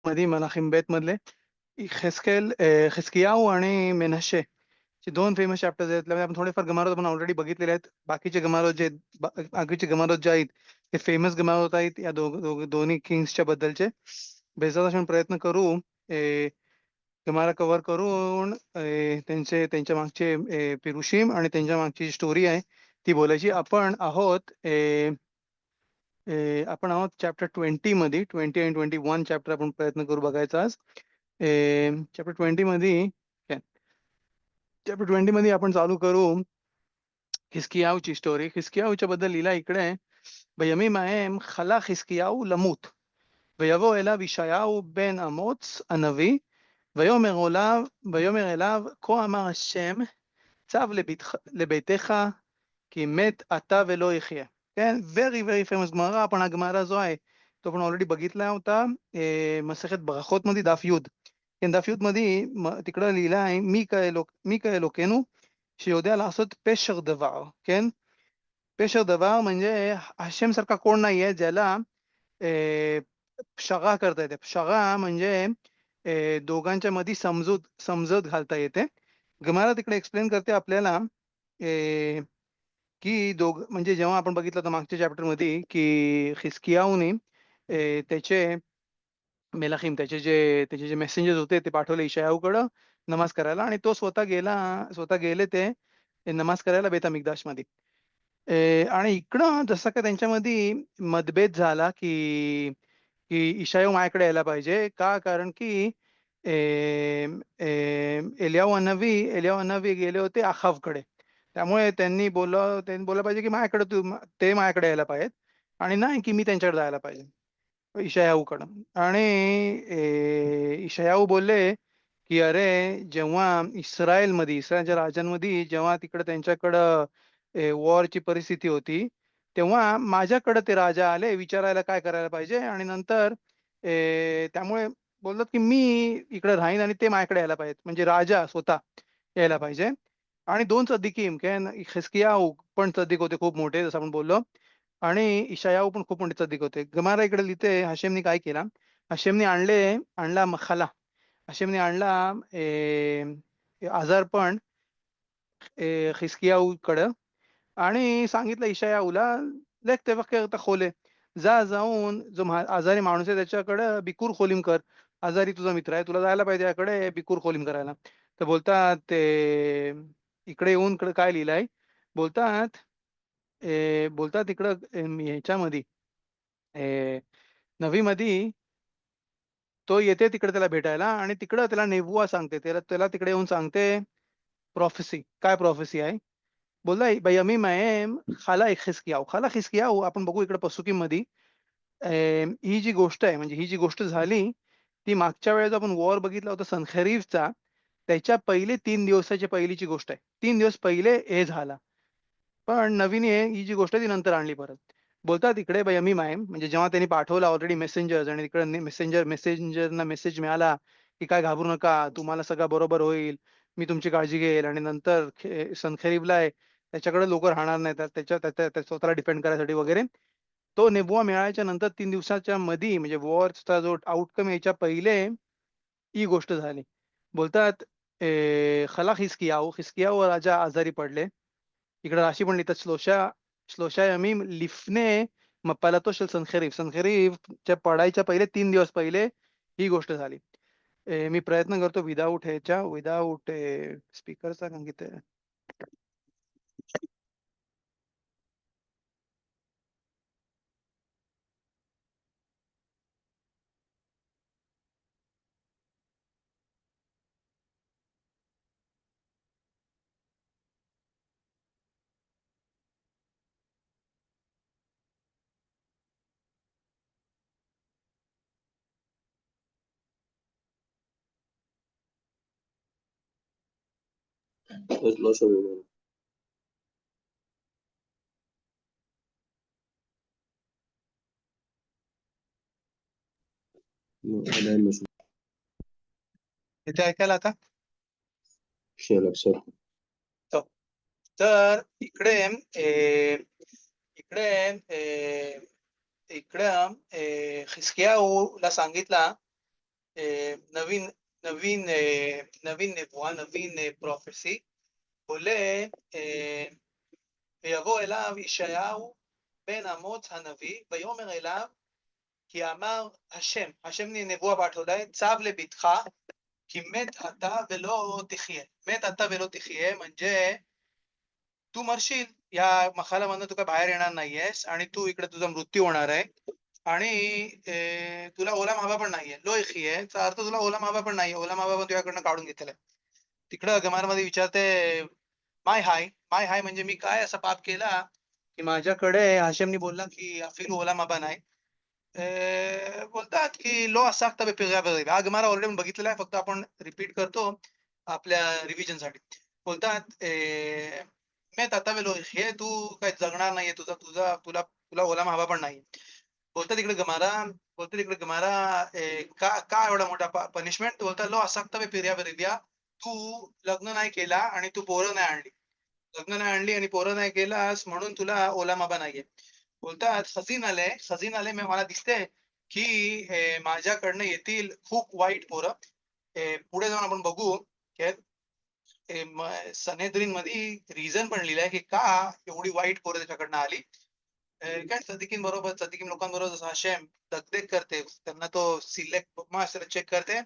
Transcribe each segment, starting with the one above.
मध्ये मनाखिम बेत मधले खिस्कियाहू आणि मेनहशे चे दोन फेमस चॅप्टर्स आहेत. त्यामुळे आपण थोडेफार गमारोत आपण ऑलरेडी बघितलेले आहेत. बाकीचे गमारोत जे बाकीचे गमारोत जे आहेत ते फेमस गमारोत आहेत या दोन्ही किंग्सच्या बद्दलचे. बेसाचा प्रयत्न करू गमारा कव्हर करून त्यांच्या मागचे पिरुशिम आणि त्यांच्या मागची स्टोरी आहे ती बोलायची. आपण आहोत चॅप्टर 20 मध्ये. 20 आणि 21 चॅप्टर आपण प्रयत्न करू बघायचा आज. चॅप्टर 20 मध्ये आपण चालू करू हिस्कियाहूची स्टोरी. हिस्कियाहूच्या बद्दल लिहिला इकडे, בימים ההם חלה חזקיהו למות, ויבוא אליו ישעיהו בן אמוץ הנביא, ויאמר אליו, כה אמר השם, צב לביתך, כי מת אתה ולא יחיה. כן, very famous גמרא. आपण हा גמרא जो आहे तो आपण ऑलरेडी बघितला होता מסכת ברכות मध्ये דף י'. כן, דף י' मध्ये तिकडं लिहिलं आहे, מי כאלוקינו שיודע לעשות פשר דבר. כן, पेशर दवा म्हणजे हशेम सारखा कोण नाहीये ज्याला पशारा करता येते. पशारा म्हणजे दोघांच्या मध्ये समजूत घालता येते. गमारा तिकडे एक्सप्लेन करते आपल्याला की म्हणजे जेव्हा आपण बघितलं होतं मागच्या चॅप्टर मध्ये की हिस्कियाहूने त्याचे मेलाखिम त्याचे जे मेसेंजर्स होते ते पाठवले इशायाहूकडं नमाज करायला, आणि तो स्वतः गेले ते नमाज करायला बेत हमिकदाश मध्ये. आणि इकडं जसं का त्यांच्यामध्ये मतभेद झाला की की इशायाहू माझ्याकडे यायला पाहिजे का, कारण की एलियाहू नबी गेले होते अखावकडे. त्यामुळे त्यांनी बोललं पाहिजे की ते माझ्याकडे यायला पाहिजेत आणि नाही की मी त्यांच्याकडे जायला पाहिजे इशायाहूकडं. आणि इशायाहू बोलले की अरे, जेव्हा इस्रायलच्या राजांमध्ये जेव्हा तिकडे त्यांच्याकडं वॉरची परिस्थिती होती तेव्हा माझ्याकडे ते राजा आले विचारायला काय करायला पाहिजे, आणि नंतर त्यामुळे बोलतात की मी इकडे राहीन आणि ते माझ्याकडे यायला पाहिजेत, म्हणजे राजा स्वतः यायला पाहिजे. आणि दोन सद्दिकीम काय, हिस्कियाहू पण सद्दिक होते खूप मोठे जसं आपण बोललो, आणि इशायाहू पण खूप मोठे सद्दिक होते. गमारा इकडे लिहिते हशेमने काय केला, हशेमने आणला मखाला. हशेमने आणला आजारपण हिस्कियाहूकडं आणि सांगितलं इशायाहूला, लेख ते वक्त खोले, जाऊन जो आजारी माणूस आहे त्याच्याकडे बिकुर खोलीम कर. आजारी तुझा मित्र आहे, तुला जायला पाहिजे याकडे बिकुर खोलीम करायला. तर बोलतात ते इकडे येऊन काय लिहिलंय, बोलतात बोलतात इकडं ह्याच्यामध्ये नवीमध्ये तो येते तिकडे त्याला भेटायला, आणि तिकडं त्याला नेबुआ सांगते, त्याला तिकडे येऊन सांगते प्रॉफेसी. काय प्रॉफेसी आहे, बोलला बियमीम हהם खाला खिस्कियाहू. खाला खिस्कियाहू आपण बघू इकडे पसुकीम मध्ये. ही जी गोष्ट आहे म्हणजे ही जी गोष्ट झाली ती मागच्या वेळेस आपण वॉर बघितला होता सनखरीफचा, त्याच्या पहिले 3 दिवसाची पहिलीची गोष्ट आहे. 3 दिवस पहिले हे झाला, पण नवीन ही जी गोष्ट ती नंतर आणली परत. बोलतात इकडे बयमीम आहे म्हणजे जेव्हा त्यांनी पाठवला ऑलरेडी मेसेंजर्स, आणि तिकडे मेसेंजरना मेसेज मिळाला की काय घाबरू नका, तुम्हाला सगळं बरोबर होईल, मी तुमची काळजी घेईल, आणि नंतर सनखरीफला आहे त्याच्याकडे लोक राहणार नाही, त्या स्वतःला डिपेंड करायसाठी वगैरे. तो नेबुआ मिळाल्याच्या नंतर 3 दिवसाच्या मध्ये म्हणजे वॉरचा जो आउटकम यायच्या पहिले ही गोष्ट झाली. बोलतात खला खिस्कियाहू राजा आजारी पडले. इकडे राशी पण लिहितात श्लोशा यमीम लिफने मपालातो शल सनखरीफच्या पडायच्या पहिले 3 दिवस पहिले ही गोष्ट झाली. मी प्रयत्न करतो विदाऊट स्पीकरचा, कारण की ते לא שומעים. עדיין לא שומעים. इथे ऐकायला आता. עכשיו. तर इकडे इकडे इकडे हिस्कियाहूला सांगितला नवीन नवीन नवीन נבואה, נבין prophecy, עולה, ויבוא אליו ישעיהו בן אמוץ הנביא, ויאמר אליו, כי אמר השם, השם נבואה पाठवलाय, चाव לביתך, की מת אתה ולא תחיה. מת אתה ולא תחיה म्हणजे तू मरशील, या मखालामधनं तू काय बाहेर येणार नाहीयेस आणि तू इकडे तुझा मृत्यू होणार आहे आणि तुला ओला मावा पण नाहीये. लो इखी आहे याचा अर्थ तुला ओला मावा पण नाहीये. ओला मावा पण तुझ्याकडनं काढून घेतलेला आहे. तिकडं गमारमध्ये विचारते, माय हाय म्हणजे मी काय असा पाप केला की माझ्याकडे हाशेमनी बोलला की अफिलू ओला मावा नाही. बोलतात की लो असाक्ता बेपिऱ्या हा गमारा ऑलरेडी बघितलेला आहे, फक्त आपण रिपीट करतो आपल्या रिव्हिजनसाठी. बोलतात मैं आता वेलो हे तू काय जगणार नाहीये, तुझा तुझा तुला तुला ओला मावा पण नाही. बोलतात तिकडे गमारा बोलतात तिकडे गमारा का का एवढा मोठा पनिशमेंट? बोलतात लो असाक्ता बेपिऱ्या तू लग्न नाही केला आणि तू पोरं नाही आणली. लग्न नाही आणली आणि पोरं नाही केलास म्हणून तुला ओला मावा नाहीये. बोलतात खजीन आले मला दिसते की माझ्याकडनं येतील खूप वाईट पोरं. पुढे जाऊन आपण बघू की सनेद्रीन मध्ये रिझन पण लिहिलंय की का एवढी वाईट पोरं त्याच्याकडनं आली. काय सदिकीन लोकांबरोबर जसं हशेम दगदेग करते, त्यांना तो सिलेक्ट चेक करते.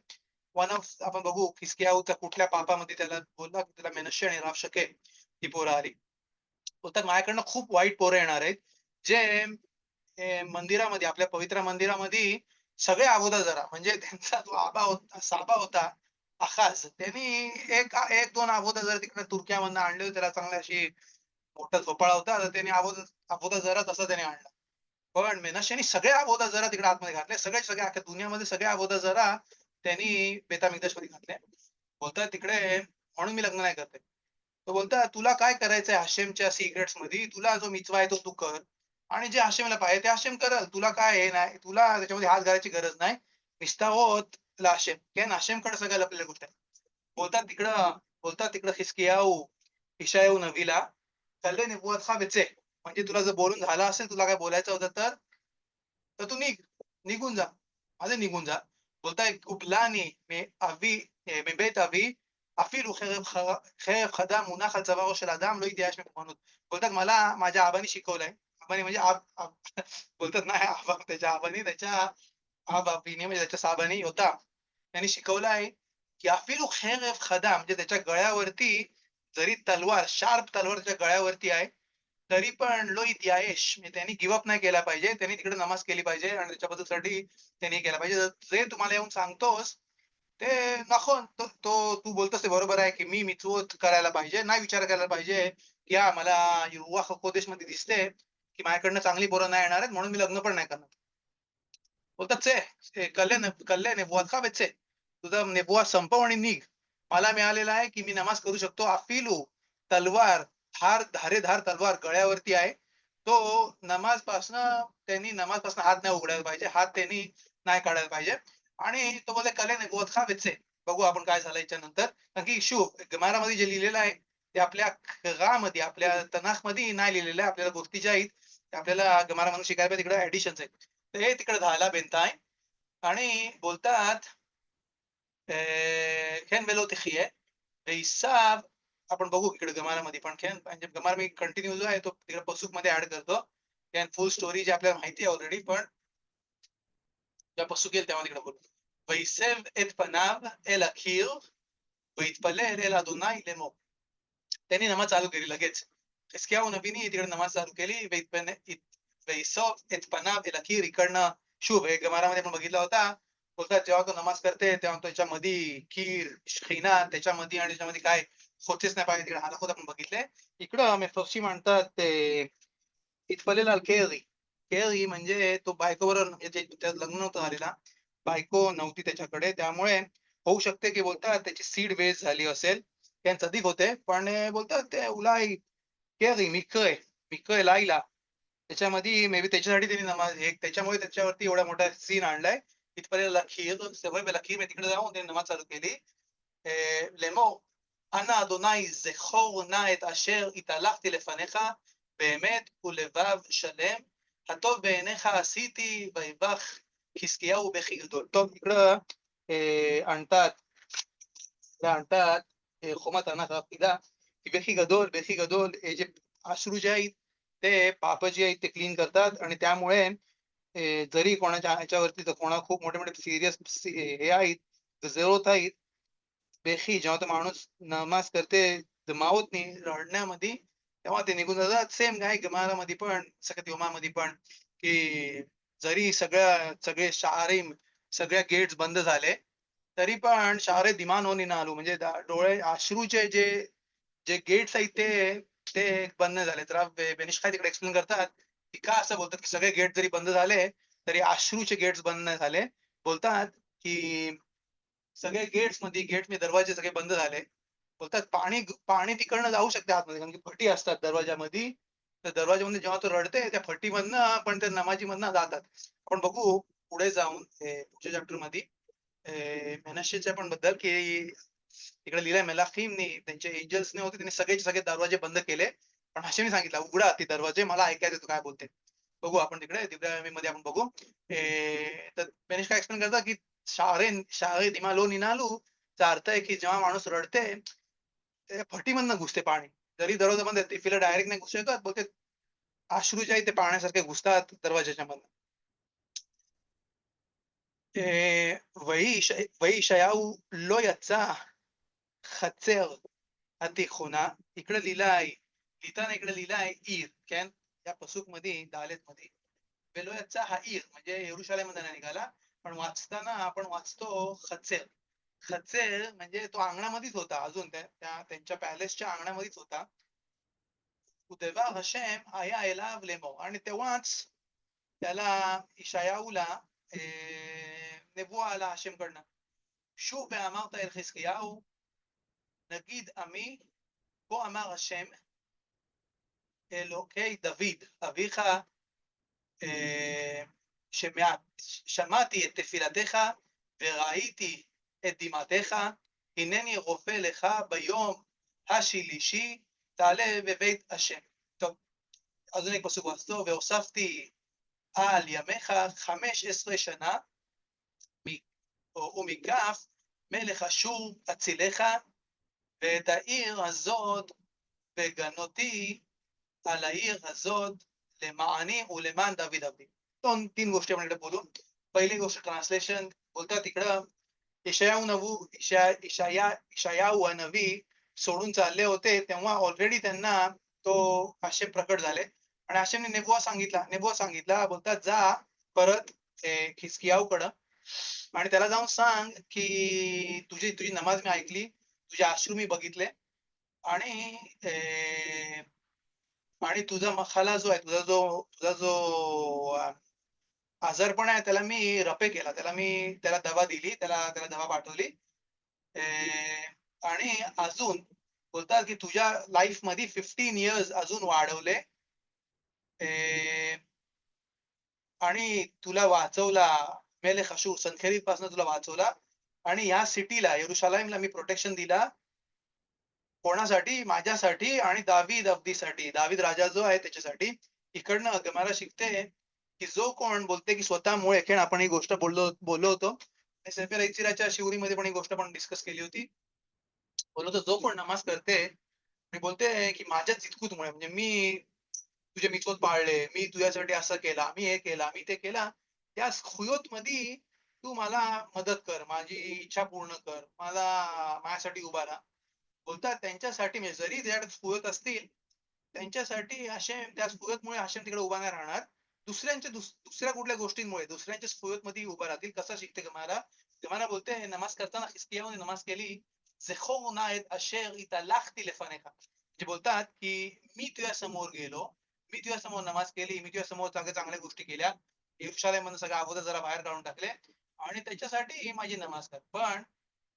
वन ऑफ आपण बघू हिजकियाहूच्या कुठल्या पापामध्ये त्याला बोलला की त्याला मेनशे आणि रावशके ही पोरं आली. बोलतात माझ्याकडनं खूप वाईट पोरं येणार आहेत, जे मंदिरामध्ये आपल्या पवित्र मंदिरामध्ये सगळे अगोदर जरा म्हणजे त्यांचा जो आबा होता साबा होता अखाज, त्यांनी एक एक दोन अगोदर जरा तिकडे तुर्क्यामधनं आणले होते. त्याला चांगली अशी मोठा झोपाळा होता, तर त्यांनी अगोदर अगोदर जरा तसा त्याने आणला. पण मेनशेनी सगळे अगोदर जरा तिकडे आतमध्ये घातले. सगळे अख्ख्या दुनियामध्ये सगळे अगोदर जरा त्यांनी बेतामिकदेशमध्ये घातले. बोलतात तिकडे म्हणून मी लग्न नाही करते. तो बोलता तुला काय करायचंय हशेमच्या सिक्रेट्स मध्ये, तुला जो मिचवा आहे तो तू कर आणि जे हशेमला पाहिजे ते हशेम करल. तुला काय हे नाही, तुला त्याच्यामध्ये हात घालायची गरज नाही. निस्ता होत तुला हशेम केन हशेमकडे सगळ्या लपलेल्या गोष्टी आहेत. बोलतात तिकडं हिजकियाहू इशायाहू नबीला कल्ले निबुवत हा वेचे, म्हणजे तुला जर बोलून झालं असेल, तुला काय बोलायचं होतं तर तू निघून जा. आधी निघून जा. बोलताय कुबलानी מבית אבי אפילו חרב חדה מונח על צווארו של אדם לא יתייאש מכוחנות. बोलतात मला माझ्या आबांनी शिकवलंय. आबांनी म्हणजे बोलतात नाही आबा त्याच्या आबांनी त्याच्या आबाबीने म्हणजे त्याच्या साबांनी होता. त्यांनी शिकवलं आहे की अफिलू खैरफ खदा म्हणजे त्याच्या गळ्यावरती जरी तलवार शार्प तलवार त्याच्या गळ्यावरती आहे, तरी पण लो इतियायश म्हणजे त्यांनी गिव्ह नाही केला पाहिजे. त्यांनी तिकडे नमाज केली पाहिजे आणि त्याच्या बद्दलसाठी त्यांनी केला पाहिजे. जे तुम्हाला येऊन सांगतोस ते नाखोन तू बोलतोस ते बरोबर आहे की मी मिचवत करायला पाहिजे. नाही विचार करायला पाहिजे की मला रुआख मध्ये दिसते की माझ्याकडनं चांगली पोरं नाही येणार आहेत म्हणून मी लग्न पण नाही करणार. बोलतात कल्ले नेबुवात का बेचे, तुझा नेबुवा संपव आणि निघ. मला मिळालेला आहे की मी नमाज करू शकतो. अफिलू तलवार धारेधार तलवार गळ्यावरती आहे. तो नमाजपासनं हात नाही उघडायला पाहिजे. हात त्यांनी नाही काढायला पाहिजे. आणि तो बोलले कले नेबुवात का बेचे. बघू आपण काय झालं याच्यानंतर. कारण की गमारामध्ये जे लिहिलेलं आहे ते आपल्या खगामध्ये आपल्या तनाखमध्ये नाही लिहिलेलं आहे. आपल्याला गोष्टी ज्या आहेत त्या आपल्याला गमारामधून शिकायला पाहिजे. तिकडे ऍडिशन्स आहेत. तर हे तिकडे झाला बेंताय आणि बोलतात खेन वेलो तिखिये वैसाव. आपण बघू इकडे गमारामध्ये पण खेन म्हणजे गमार मी कंटिन्यू जो आहे तो तिकडे पसूक मध्ये ऍड करतो. खेन फुल स्टोरी जी आपल्याला माहिती आहे ऑलरेडी, पण जेव्हा पसूक येईल तेव्हा तिकडे बोलू. वैसेव एत पनाव एल अखीर वैतपलेल एल अदोनाई लेमो. त्यांनी नमाज चालू केली लगेच. हिजकियाहू नबीनी तिकडे नमाज चालू केली. वैसव एत पनाव एल अखीर इकडनं शुभ हे गमारामध्ये आपण बघितला होता. बोलतात जेव्हा तो नमाज करते तेव्हा त्याच्यामध्ये खीर खिना त्याच्यामध्ये आणि त्याच्यामध्ये काय होतेच नाही पाहिजे. तिकडे हालखोत आपण बघितले. इकडं मेफरशी म्हणतात ते इतपलेल अल केरी. केरी म्हणजे तो बायकोबरोबर त्याचं लग्न नव्हतं झालेला, बायको नव्हती त्याच्याकडे, त्यामुळे होऊ शकते की बोलतात त्याची सीड वेस्ट झाली असेल. त्यांचं अधिक होते पण बोलतात ते उलाई केरी मिकय लाईला त्याच्यामध्ये मे बी त्याच्यासाठी त्यांनी नमाज हे त्याच्यामुळे त्याच्यावरती एवढा मोठा सीन आणलाय. इथपर्यंत लखीर सवय लखीर मी तिकडे जाऊन त्यांनी नमाज चालू केली. लेमो अना अदोनाई זכור נא את אשר התהלכתי לפניך באמת ולבב שלם הטוב בעיניך עשיתי ויבח חזקיהו בכי גדול. טוב, इकडं आणतात, आणतात חומת आणत तिला की बेखी गदोल, बेखी गदोल हे जे अश्रू जे आहेत, ते पाप जे आहेत ते क्लीन करतात आणि त्यामुळे जरी कोणाच्या ह्याच्यावरती तर कोणा खूप मोठे-मोठे सीरियस हे आहेत, जरूरत आहेत. बेखी जेव्हा तो माणूस नमाज करते माऊतनी रडण्यामध्ये, तेव्हा ते निघून जातात. सेम काय गमारामध्ये पण, सकत योमामध्ये पण, की जरी सगळे शारीम, सगळ्या गेट्स बंद झाले, तरी पण शारे दिमान हो निनालू म्हणजे डोळे अश्रूचे जे जे गेट्स आहेत ते बंद नाही झाले. तर बेनिश काय तिकडे एक्सप्लेन करतात, की का असं बोलतात, की सगळे गेट जरी बंद झाले, तरी अश्रूचे गेट्स बंद नाही झाले. बोलतात, की सगळे गेट्समध्ये दरवाजे सगळे बंद झाले. बोलतात पाणी पाणी तिकडनं जाऊ शकते आतमध्ये कारण की फटी असतात दरवाजामध्ये. तर दरवाजामध्ये जेव्हा तो रडते त्या फटीमधनं पण त्या नमाजीमधनं जातात. आपण बघू पुढे जाऊन पुढच्या चॅप्टरमध्ये मेनशेच्या पण बद्दल की तिकडे लिहिलंय मेलाखीमनी त्यांचे एंजल्सने होते त्यांनी सगळेचे सगळे दरवाजे बंद केले. पण हशेमने सांगितलं, "उघडा ते दरवाजे मला ऐकायचं तू काय बोलते." बघू आपण तिकडे दिव्यामध्ये आपण बघू. तर बेनिश काय एक्सप्लेन करतात की शाळे दिमालो निनालू चा अर्थ आहे की जेव्हा माणूस रडते, त्या फटीमधनं घुसते पाणी. जरी दरवाजा बंद आहे, तिला डायरेक्ट नाही घुसू शकत. बहुतेक अश्रू जे आहेत ते पाण्यासारखे घुसतात दरवाजाच्या मधनं. ויהי ישעיהו לא יצא חצר התיכונה, इकडे लिहिलंय, लिहिताना इकडे लिहिलंय ईर, काय या पसूकमध्ये दालेतमध्ये वेलो याचा हा ईर म्हणजे यरुशलेममध्ये नाही निघाला, पण वाचताना आपण वाचतो खचेर. खचेर म्हणजे तो अंगणामध्येच होता अजून त्यांच्या पॅलेसच्या अंगणामध्येच होता. उदेवा हशेम आया एलाव लेमो आणि तेव्हाच त्याला इशायाहूला नेबुआ आला हशेमकडनं. שוב ואמרת אל חזקיהו נגיד עמי כה אמר השם אלוקי דוד אביך שמעתי את תפילתך וראיתי את דמעתך, הנני רופא לך ביום השלישי תעלה בבית השם. טוב, אדוני פסוק ואסתו, והוספתי על ימיך 15 שנה, ומכף מלך אשור אצילך, ואת העיר הזאת בגנותי על העיר הזאת למעני ולמעन दावीद अब्दी. तीन गोष्टी आपण इकडे बोलू. पहिली गोष्ट ट्रान्सलेशन बोलतात तिकडं इशायाहू हा नबी सोडून चालले होते तेव्हा ऑलरेडी त्यांना तो आक्षेप प्रकट झाले आणि आशेमने नेबुआ सांगितला बोलतात जा परत खिसकियाहूकडं आणि त्याला जाऊन सांग की तुझी तुझी नमाज मी ऐकली, तुझे अश्रू मी बघितले आणि आणि तुझा मखाला जो आहे, तुझा जो आजारपण आहे त्याला मी रफे केला. त्याला दवा दिली, त्याला त्याला दवा पाठवली. अ, आणि अजून बोलतात की तुझ्या लाईफमध्ये 15 इयर्स अजून वाढवले. आणि तुला वाचवला मेलेख अशूर सनखेरीतपासून तुला वाचवला आणि ह्या सिटीला यरुशलेमला मी प्रोटेक्शन दिला. कोणासाठी? माझ्यासाठी आणि दावीद अब्दीसाठी. दावीद राजा जो आहे त्याच्यासाठी. इकडनं गमारा शिकते, की जो कोण बोलते, की स्वतःमुळे खेळ आपण ही गोष्ट बोललो होतो. सेफर ऐचिराच्या शिवरीमध्ये पण ही गोष्ट आपण डिस्कस केली होती. बोललो होतो जो कोण नमाज करते आणि बोलते, की माझ्याच इतकूतमुळे म्हणजे मी तुझे मितवत पाळले, मी तुझ्यासाठी असं केलं, मी हे केलं, मी ते केलं. त्या मध्ये तू मला मदत कर, माझी इच्छा पूर्ण कर, माझ्यासाठी उभा राहा. बोलतात त्यांच्यासाठी म्हणजे जरी त्याच्याकडे स्फुरत असतील, त्यांच्यासाठी हशेम त्या स्फुरतमुळे हशेम तिकडे उभा नाही राहणार. दुसऱ्या कुठल्या गोष्टींमुळे दुसऱ्यांच्या स्फुरतमध्ये उभा राहतील. कसं शिकते गमारा? गमारा बोलते नमाज करताना हिजकियाहूने नमाज केली. "झेखोर ना एत अशेर इतहल्लखती लेफनेका." जे बोलतात की मी तुझ्या समोर गेलो, मी तुझ्या समोर नमाज केली, मी तुझ्या समोर चांगल्या चांगल्या गोष्टी केल्या. यरुशलेममधून सगळं अगोदर जरा बाहेर काढून टाकले आणि त्याच्यासाठी माझी नमाज कर. पण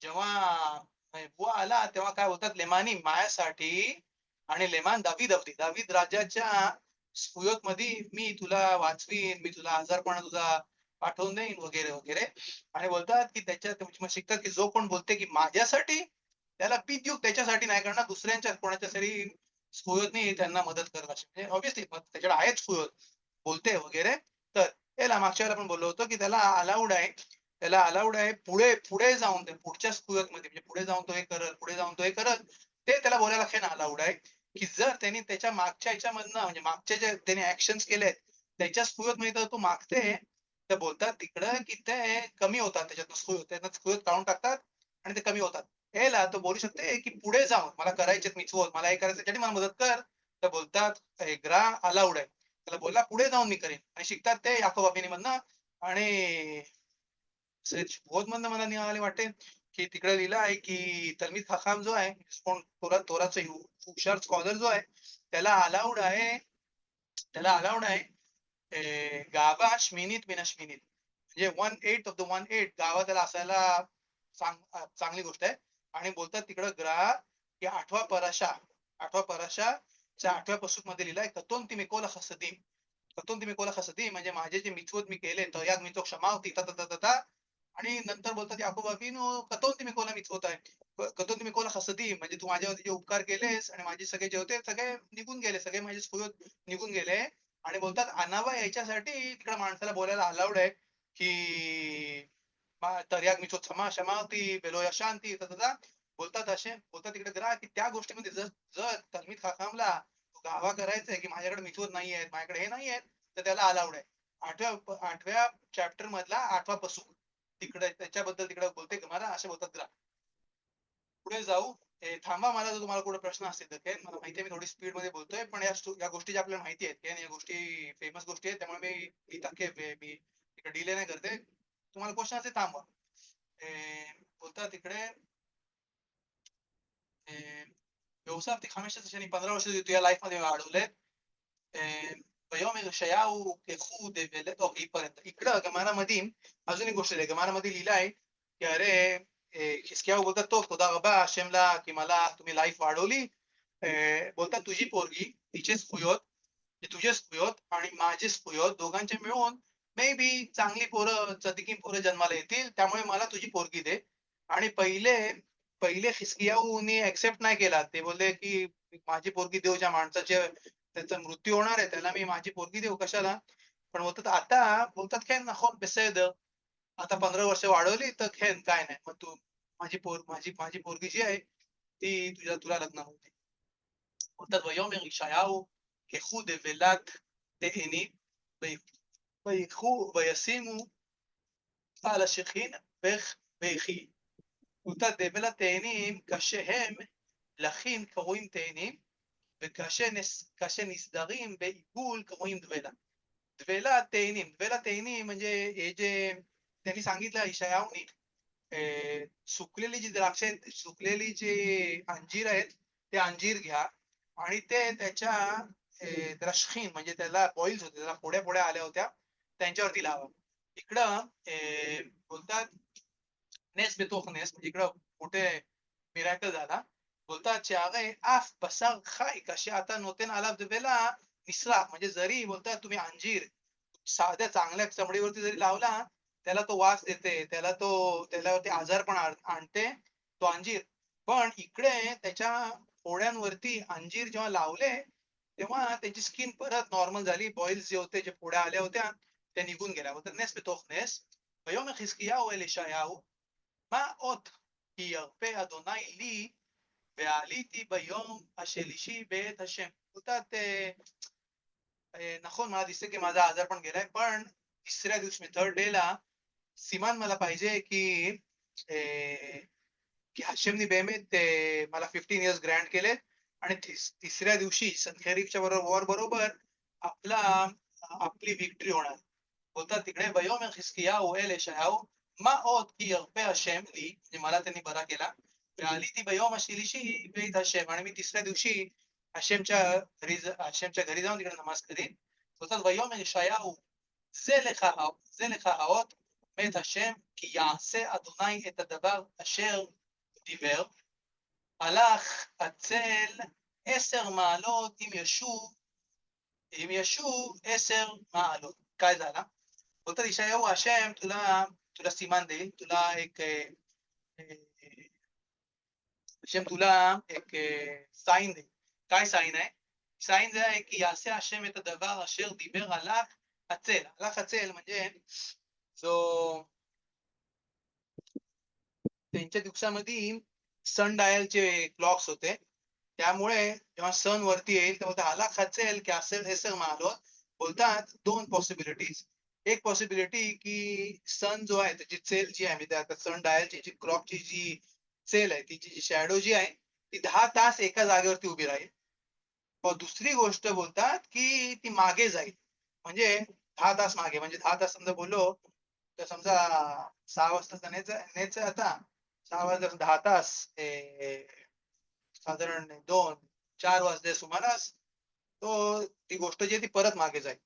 जेव्हा बुवा आला तेव्हा काय बोलतात लेमानी माझ्यासाठी आणि लेमान दावीद अब्दी दावीद राजाच्या मध्ये मी तुला वाचवीन, मी तुला आजारपणा तुझा पाठवून देईन वगैरे वगैरे आणि बोलतात की त्याच्यात मग शिकतात की जो कोण बोलते की माझ्यासाठी त्याला पिद्यूक त्याच्यासाठी नाही करणार दुसऱ्यांच्या कोणाच्या तरी स्फूर्तनी त्यांना मदत करत असे म्हणजे ऑब्व्हियसली त्याच्याकडे आहेच स्फूर्त बोलते वगैरे तर याला मागच्या वेळेला आपण बोललो होतो की त्याला अलाउड आहे त्याला अलाउड आहे पुढे पुढे जाऊन ते पुढच्या स्कुअरमध्ये म्हणजे पुढे जाऊन तो हे करल, पुढे जाऊन तो हे करल, ते त्याला बोलायला खेळणं अलाउड आहे, की जर त्यांनी त्याच्या मागच्या ह्याच्यामधनं म्हणजे मागचे जे त्याने ॲक्शन्स केलेत, त्याच्या स्कुअरमध्ये जर तो मागते, तर बोलतात तिकडं की ते कमी होतात त्याच्यातनं त्यातनं स्कुअर काढून टाकतात आणि ते कमी होतात. याला तो बोलू शकते, की पुढे जाऊन मला करायचेत मिचवत, मला हे करायचं त्यासाठी मला मदत कर. तर बोलतात एग्रा अलाउड आहे. त्याला बोलला पुढे जाऊन मी करेन आणि शिकतात ते याकोब अभिनीमधनं आणि बोधमधनं मला निघाले वाटते, की तिकडे लिहिलं आहे, की तल्मीद खकाम जो आहे, कोण तोराचा हुशार स्कॉलर जो आहे, त्याला अलाउड आहे त्याला अलाउड आहे गाभा श्मिनीत मिन अश्मिनीत. म्हणजे 1/8 ऑफ द 1/8 गाभा त्याला असायला चांगली गोष्ट आहे. आणि बोलतात तिकडं ग्रा, की 8वा पराशाच्या 8व्या पासूकमध्ये लिहिलंय, "कतोंती मिकोला खसदीम." कतोंती मिकोला खसदीम म्हणजे माझे जे मिचवत मी केले, तयाग मिचो क्षमा होती, आणि नंतर बोलतात याकूब अभिनो कतोंती मिकोला मिचवत आहे. कतोंती मिकोला खसदीम म्हणजे तू माझ्यावरती जे उपकार केलेस आणि माझे सगळे जे होते सगळे निघून गेले, सगळे माझे निघून गेले. आणि बोलतात अनावा यायच्यासाठी तिकडे माणसाला बोलायला अलाउड आहे, की तर्याग मिचो क्षमा क्षमावती बेलो यशांती बोलतात असे बोलतात तिकडे ग्रा की त्या गोष्टीमध्ये जर जर तलमीद खाकामला दावा करायचा आहे की माझ्याकडे मिचवत नाही आहेत माझ्याकडे हे नाही आहेत तर त्याला अलाउड आहे. 8व्या चॅप्टर मधला 8वा पसूक तिकडे त्याच्याबद्दल तिकडे बोलते मला असे बोलतात ग्रा. पुढे जाऊ. थांबा मला जर तुम्हाला कुठे प्रश्न असतील तर केन मला माहिती आहे मी थोडी स्पीड मध्ये बोलतोय पण या गोष्टी ज्या आपल्याला माहिती आहेत केन या गोष्टी फेमस गोष्टी आहेत त्यामुळे मी इतके मी डिले नाही करते. तुम्हाला क्वेश्चन असेल थांबवा. बोलतात तिकडे व्यवसाय आर्थिक 5 वर्षांनी 15 वर्ष तुझ्या लाईफ मध्ये वाढवले. ויאמר ישעיהו כחוד ולתוך איפרט. इकडं गमारामध्ये अजून एक गोष्ट आहे गमारामध्ये लिहिलं आहे की अरे खिसक्यावर बोलतात तो तोदा रबा हशेमला की मला तुम्ही लाईफ वाढवली. बोलतात तुझी पोरगी तिचे स्कुयोत तुझे स्कुयोत आणि माझे स्कुयोत दोघांचे मिळून मे बी चांगली पोरं चतिकी पोरं जन्माला येतील त्यामुळे मला तुझी पोरगी दे. आणि पहिले पहिले खिसकियाहूनी ऍक्सेप्ट नाही केला ते बोलले की माझी पोरगी देऊ ज्या माणसाचे त्याचा मृत्यू होणार आहे त्याला मी माझी पोरगी देऊ कशाला. पण बोलतात आता बोलतात खेन नाखोन बेसेदर आता 15 वर्ष वाढवली तर खेन काय नाही मग तू माझी पोरगी जी आहे ती तुला लग्न होते. बोलतात ויאמר ישעיהו כחוד נבלת תאנים ויקחו וישימו על השכין ויחי. बोलतात देवेला תאנים כשהם לחים קרויים תאנים וכאשר נסדרים בעיגול קרויים דבלה. דבלה תאנים. דבלה תאנים म्हणजे हे जे त्यांनी सांगितलं यशायाहूनी सुकलेली जी द्राक्ष सुकलेली जी अंजीर आहेत ते अंजीर घ्या आणि ते त्याला शखीन म्हणजे त्याला बॉईल्स होते त्याला फोड्या फोड्या आल्या होत्या त्यांच्यावरती लावा. इकडं बोलतात नेस बेतोख नेस म्हणजे इकडं कुठे मिराकल झाला. बोलतात שהרי אף בשר חי כאשר אתה नोतेन आलाव दबेला निसरा म्हणजे जरी बोलतात तुम्ही अंजीर साध्या चांगल्या चमडीवरती जरी लावला त्याला तो वास देते त्याच्यावरती आजार पण आणते तो अंजीर. पण इकडे त्याच्या फोड्यांवरती अंजीर जेव्हा लावले तेव्हा त्याची स्किन परत नॉर्मल झाली बॉईल्स जे होते जे फोड्या आल्या होत्या त्या निघून गेल्या बोलतात नेस बेतोख नेस. ויאמר חזקיהו אל ישעיהו מה עוד כי ירפה אדוני לי ועליתי ביום השלישי בעת השם. बोलतात נכון मला दिसते की माझा आजार पण गेलाय पण तिसऱ्या दिवशी थर्ड डे ला सिमान मला पाहिजे की हशेमनी बेमेत मला 15 इयर्स ग्रँड केले आणि तिसऱ्या दिवशी सनखेरीच्या बरोबर आपला आपली विक्ट्री होणार. बोलतात तिकडे ויאמר חזקיהו אל ישעיהו מה עוד כי ירפה השם לי म्हणजे मला त्यांनी बरा केला ועליתי ביום השלישי בית השם आणि मी तिसऱ्या दिवशी हशेमच्या घरी जाऊन तिकडे नमाज करीन. बोलतात ויאמר ישעיהו זה לך האות מת השם כי יעשה אדוני את הדבר אשר דיבר הלך הצל 10 מעלות אם ישוב 10 מעלות. काय झाला. बोलतात यशायाहू हशेम तुला तुला सिमान देईल तुला एक हशेम तुला एक साईन देईल. काय साईन आहे. साईन जे आहे की यासे हशेम את הדבר अशर דיבר הלך הצל. הלך הצל म्हणजे जो त्यांच्या दिवसामध्ये सन डायलचे क्लॉक्स होते. त्यामुळे जेव्हा सन वरती येईल तेव्हा हाला खचेल की असेल हे सर म्हणालो. बोलतात 2 पॉसिबिलिटीज. एक पॉसिबिलिटी की सन जो आहे त्याची सेल जी आहे म्हणजे आता सन डायलची जी क्लॉकची जी सेल आहे तिची जी शॅडो जी आहे ती 10 तास एका जागेवरती उभी राहील. मग दुसरी गोष्ट बोलतात की ती मागे जाईल. म्हणजे 10 तास मागे म्हणजे 10 तास समजा बोललो, तर समजा 6 वाजता न्यायचं न्यायचं आता 6 वाजता 10 तास साधारण 2-4 वाजले सुमारास, तो ती गोष्ट जी आहे ती परत मागे जाईल.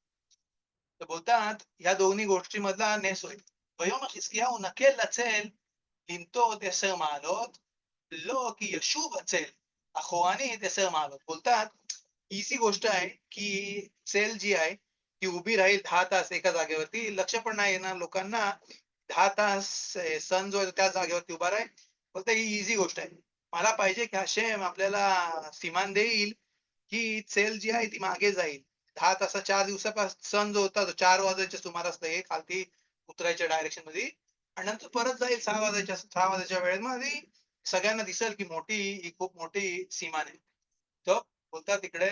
तर बोलतात ह्या दोन्ही गोष्टींमधला नेस होईल. ויאמר חזקיהו נקל לצל לנטות 10 מעלות, לא כי ישוב הצל אחורנית 10 מעלות. बोलतात इझी गोष्ट आहे की सेल जी आहे ती उभी राहील 10 तास एका जागेवरती. लक्ष पण नाही येणार लोकांना 10 तास सन जो आहे त्या जागेवरती उभा राहील. फक्त ही इझी गोष्ट आहे. मला पाहिजे की हशेम आपल्याला सिमान देईल की सेल जी आहे ती मागे जाईल. 10 तासा 4 दिवसापासून जो होता तो 4 वाजायच्या सुमारास हे खालती उतरायच्या डायरेक्शन मध्ये आणि नंतर परत जाईल 6 वाजायच्या वेळेमध्ये सगळ्यांना दिसेल की ही खूप मोठी सीमा आहे. तर बोलतात तिकडे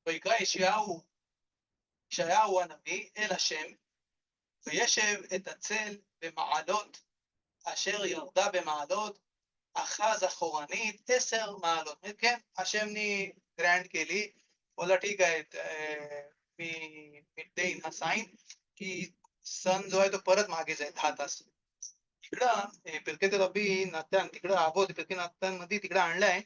ויקרא ישעיהו הנביא אל השם וישב את הצל במעלות אשר ירדה במעלות אחז אחורנית 10 מעלות. כן, השמनी ग्रँड केली. बोला ठीक आहे. मी मी देईन हा साईन की सन जो आहे तो परत मागे जाईल 10 तास. इकडं पिरकेत रब्बी नातान तिकडं आबोध पिरके नातान मध्ये तिकडं आणलाय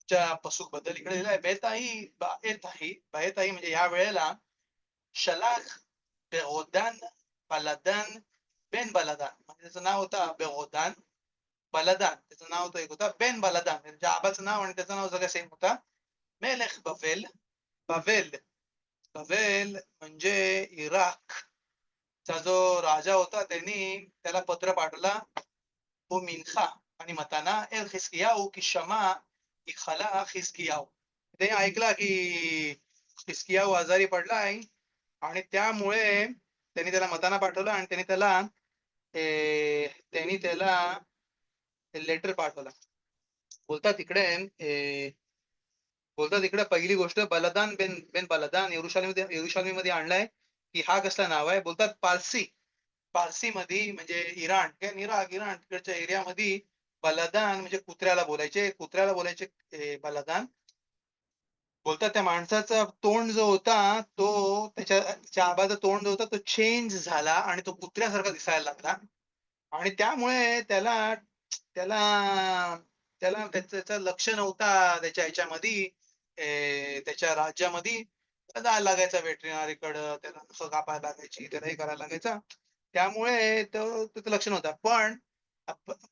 च्या पसूक बद्दल इकडे लिहिलंय बेताही म्हणजे या वेळेला शलाख बेरोदान बलदान बेन बलदान म्हणजे त्याचं नाव होतं बेरोदान बलदान त्याचं नाव होतं एक होता बेन बलदान त्याच्या आबाचं नाव आणि त्याचं नाव सगळं सेम होता. मेलेख बवेल बवेल बवेल म्हणजे इराकचा जो राजा होता त्यांनी त्याला पत्र पाठवला तो मिनखा आणि मताना एल खिसकियाहू की शमा इखाला खिसकियाहू. ते ऐकला की खिसकियाहू आजारी पडलाय आणि त्यामुळे त्यांनी त्याला मताना पाठवलं आणि त्यांनी त्याला लेटर पाठवला. बोलतात तिकडे पहिली गोष्ट बलदान बेन बेन बलदान यरुशलेमीमध्ये आणलाय की हा कसला नाव आहे. बोलतात पारसी मध्ये म्हणजे इराण इराण तिकडच्या एरियामध्ये बलदान म्हणजे कुत्र्याला बोलायचे बलदान. बोलतात त्या माणसाचा तोंड जो होता तो त्याच्या आबाचा तोंड जो होता तो चेंज झाला आणि तो कुत्र्यासारखा दिसायला लागला आणि त्यामुळे त्याला त्याला त्याला त्याचं लक्ष नव्हता त्याच्या ह्याच्यामध्ये त्याच्या राज्यामध्ये जायला लागायचा वेटरिनरीकडं त्याला नसं कापायला लागायची त्याला हे करायला लागायचा. त्यामुळे त्याचं लक्ष नव्हतं. पण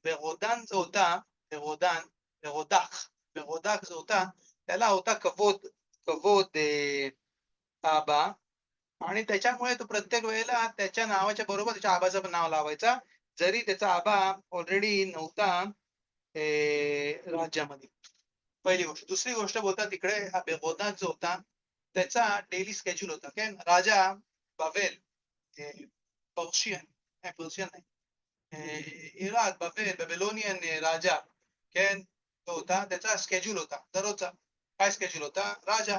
बेहोदान जो होता बेहोदान बेहोदाख बेहोदाख जो होता त्याला होता कबोद आबा आणि त्याच्यामुळे तो प्रत्येक वेळेला त्याच्या नावाच्या बरोबर त्याच्या आबाचं पण नाव लावायचा जरी त्याचा आबा ऑलरेडी नव्हता राज्यामध्ये. पहिली गोष्ट. दुसरी गोष्ट बोलतात तिकडे हा बेहोदान जो होता त्याचा डेली स्केड्यूल होता काय राजा बावेल पर्शियन नाही इराक बेबेलोनियन राजा केन तो होता त्याचा स्केड्यूल होता दररोजचा. काय स्केड्यूल होता राजा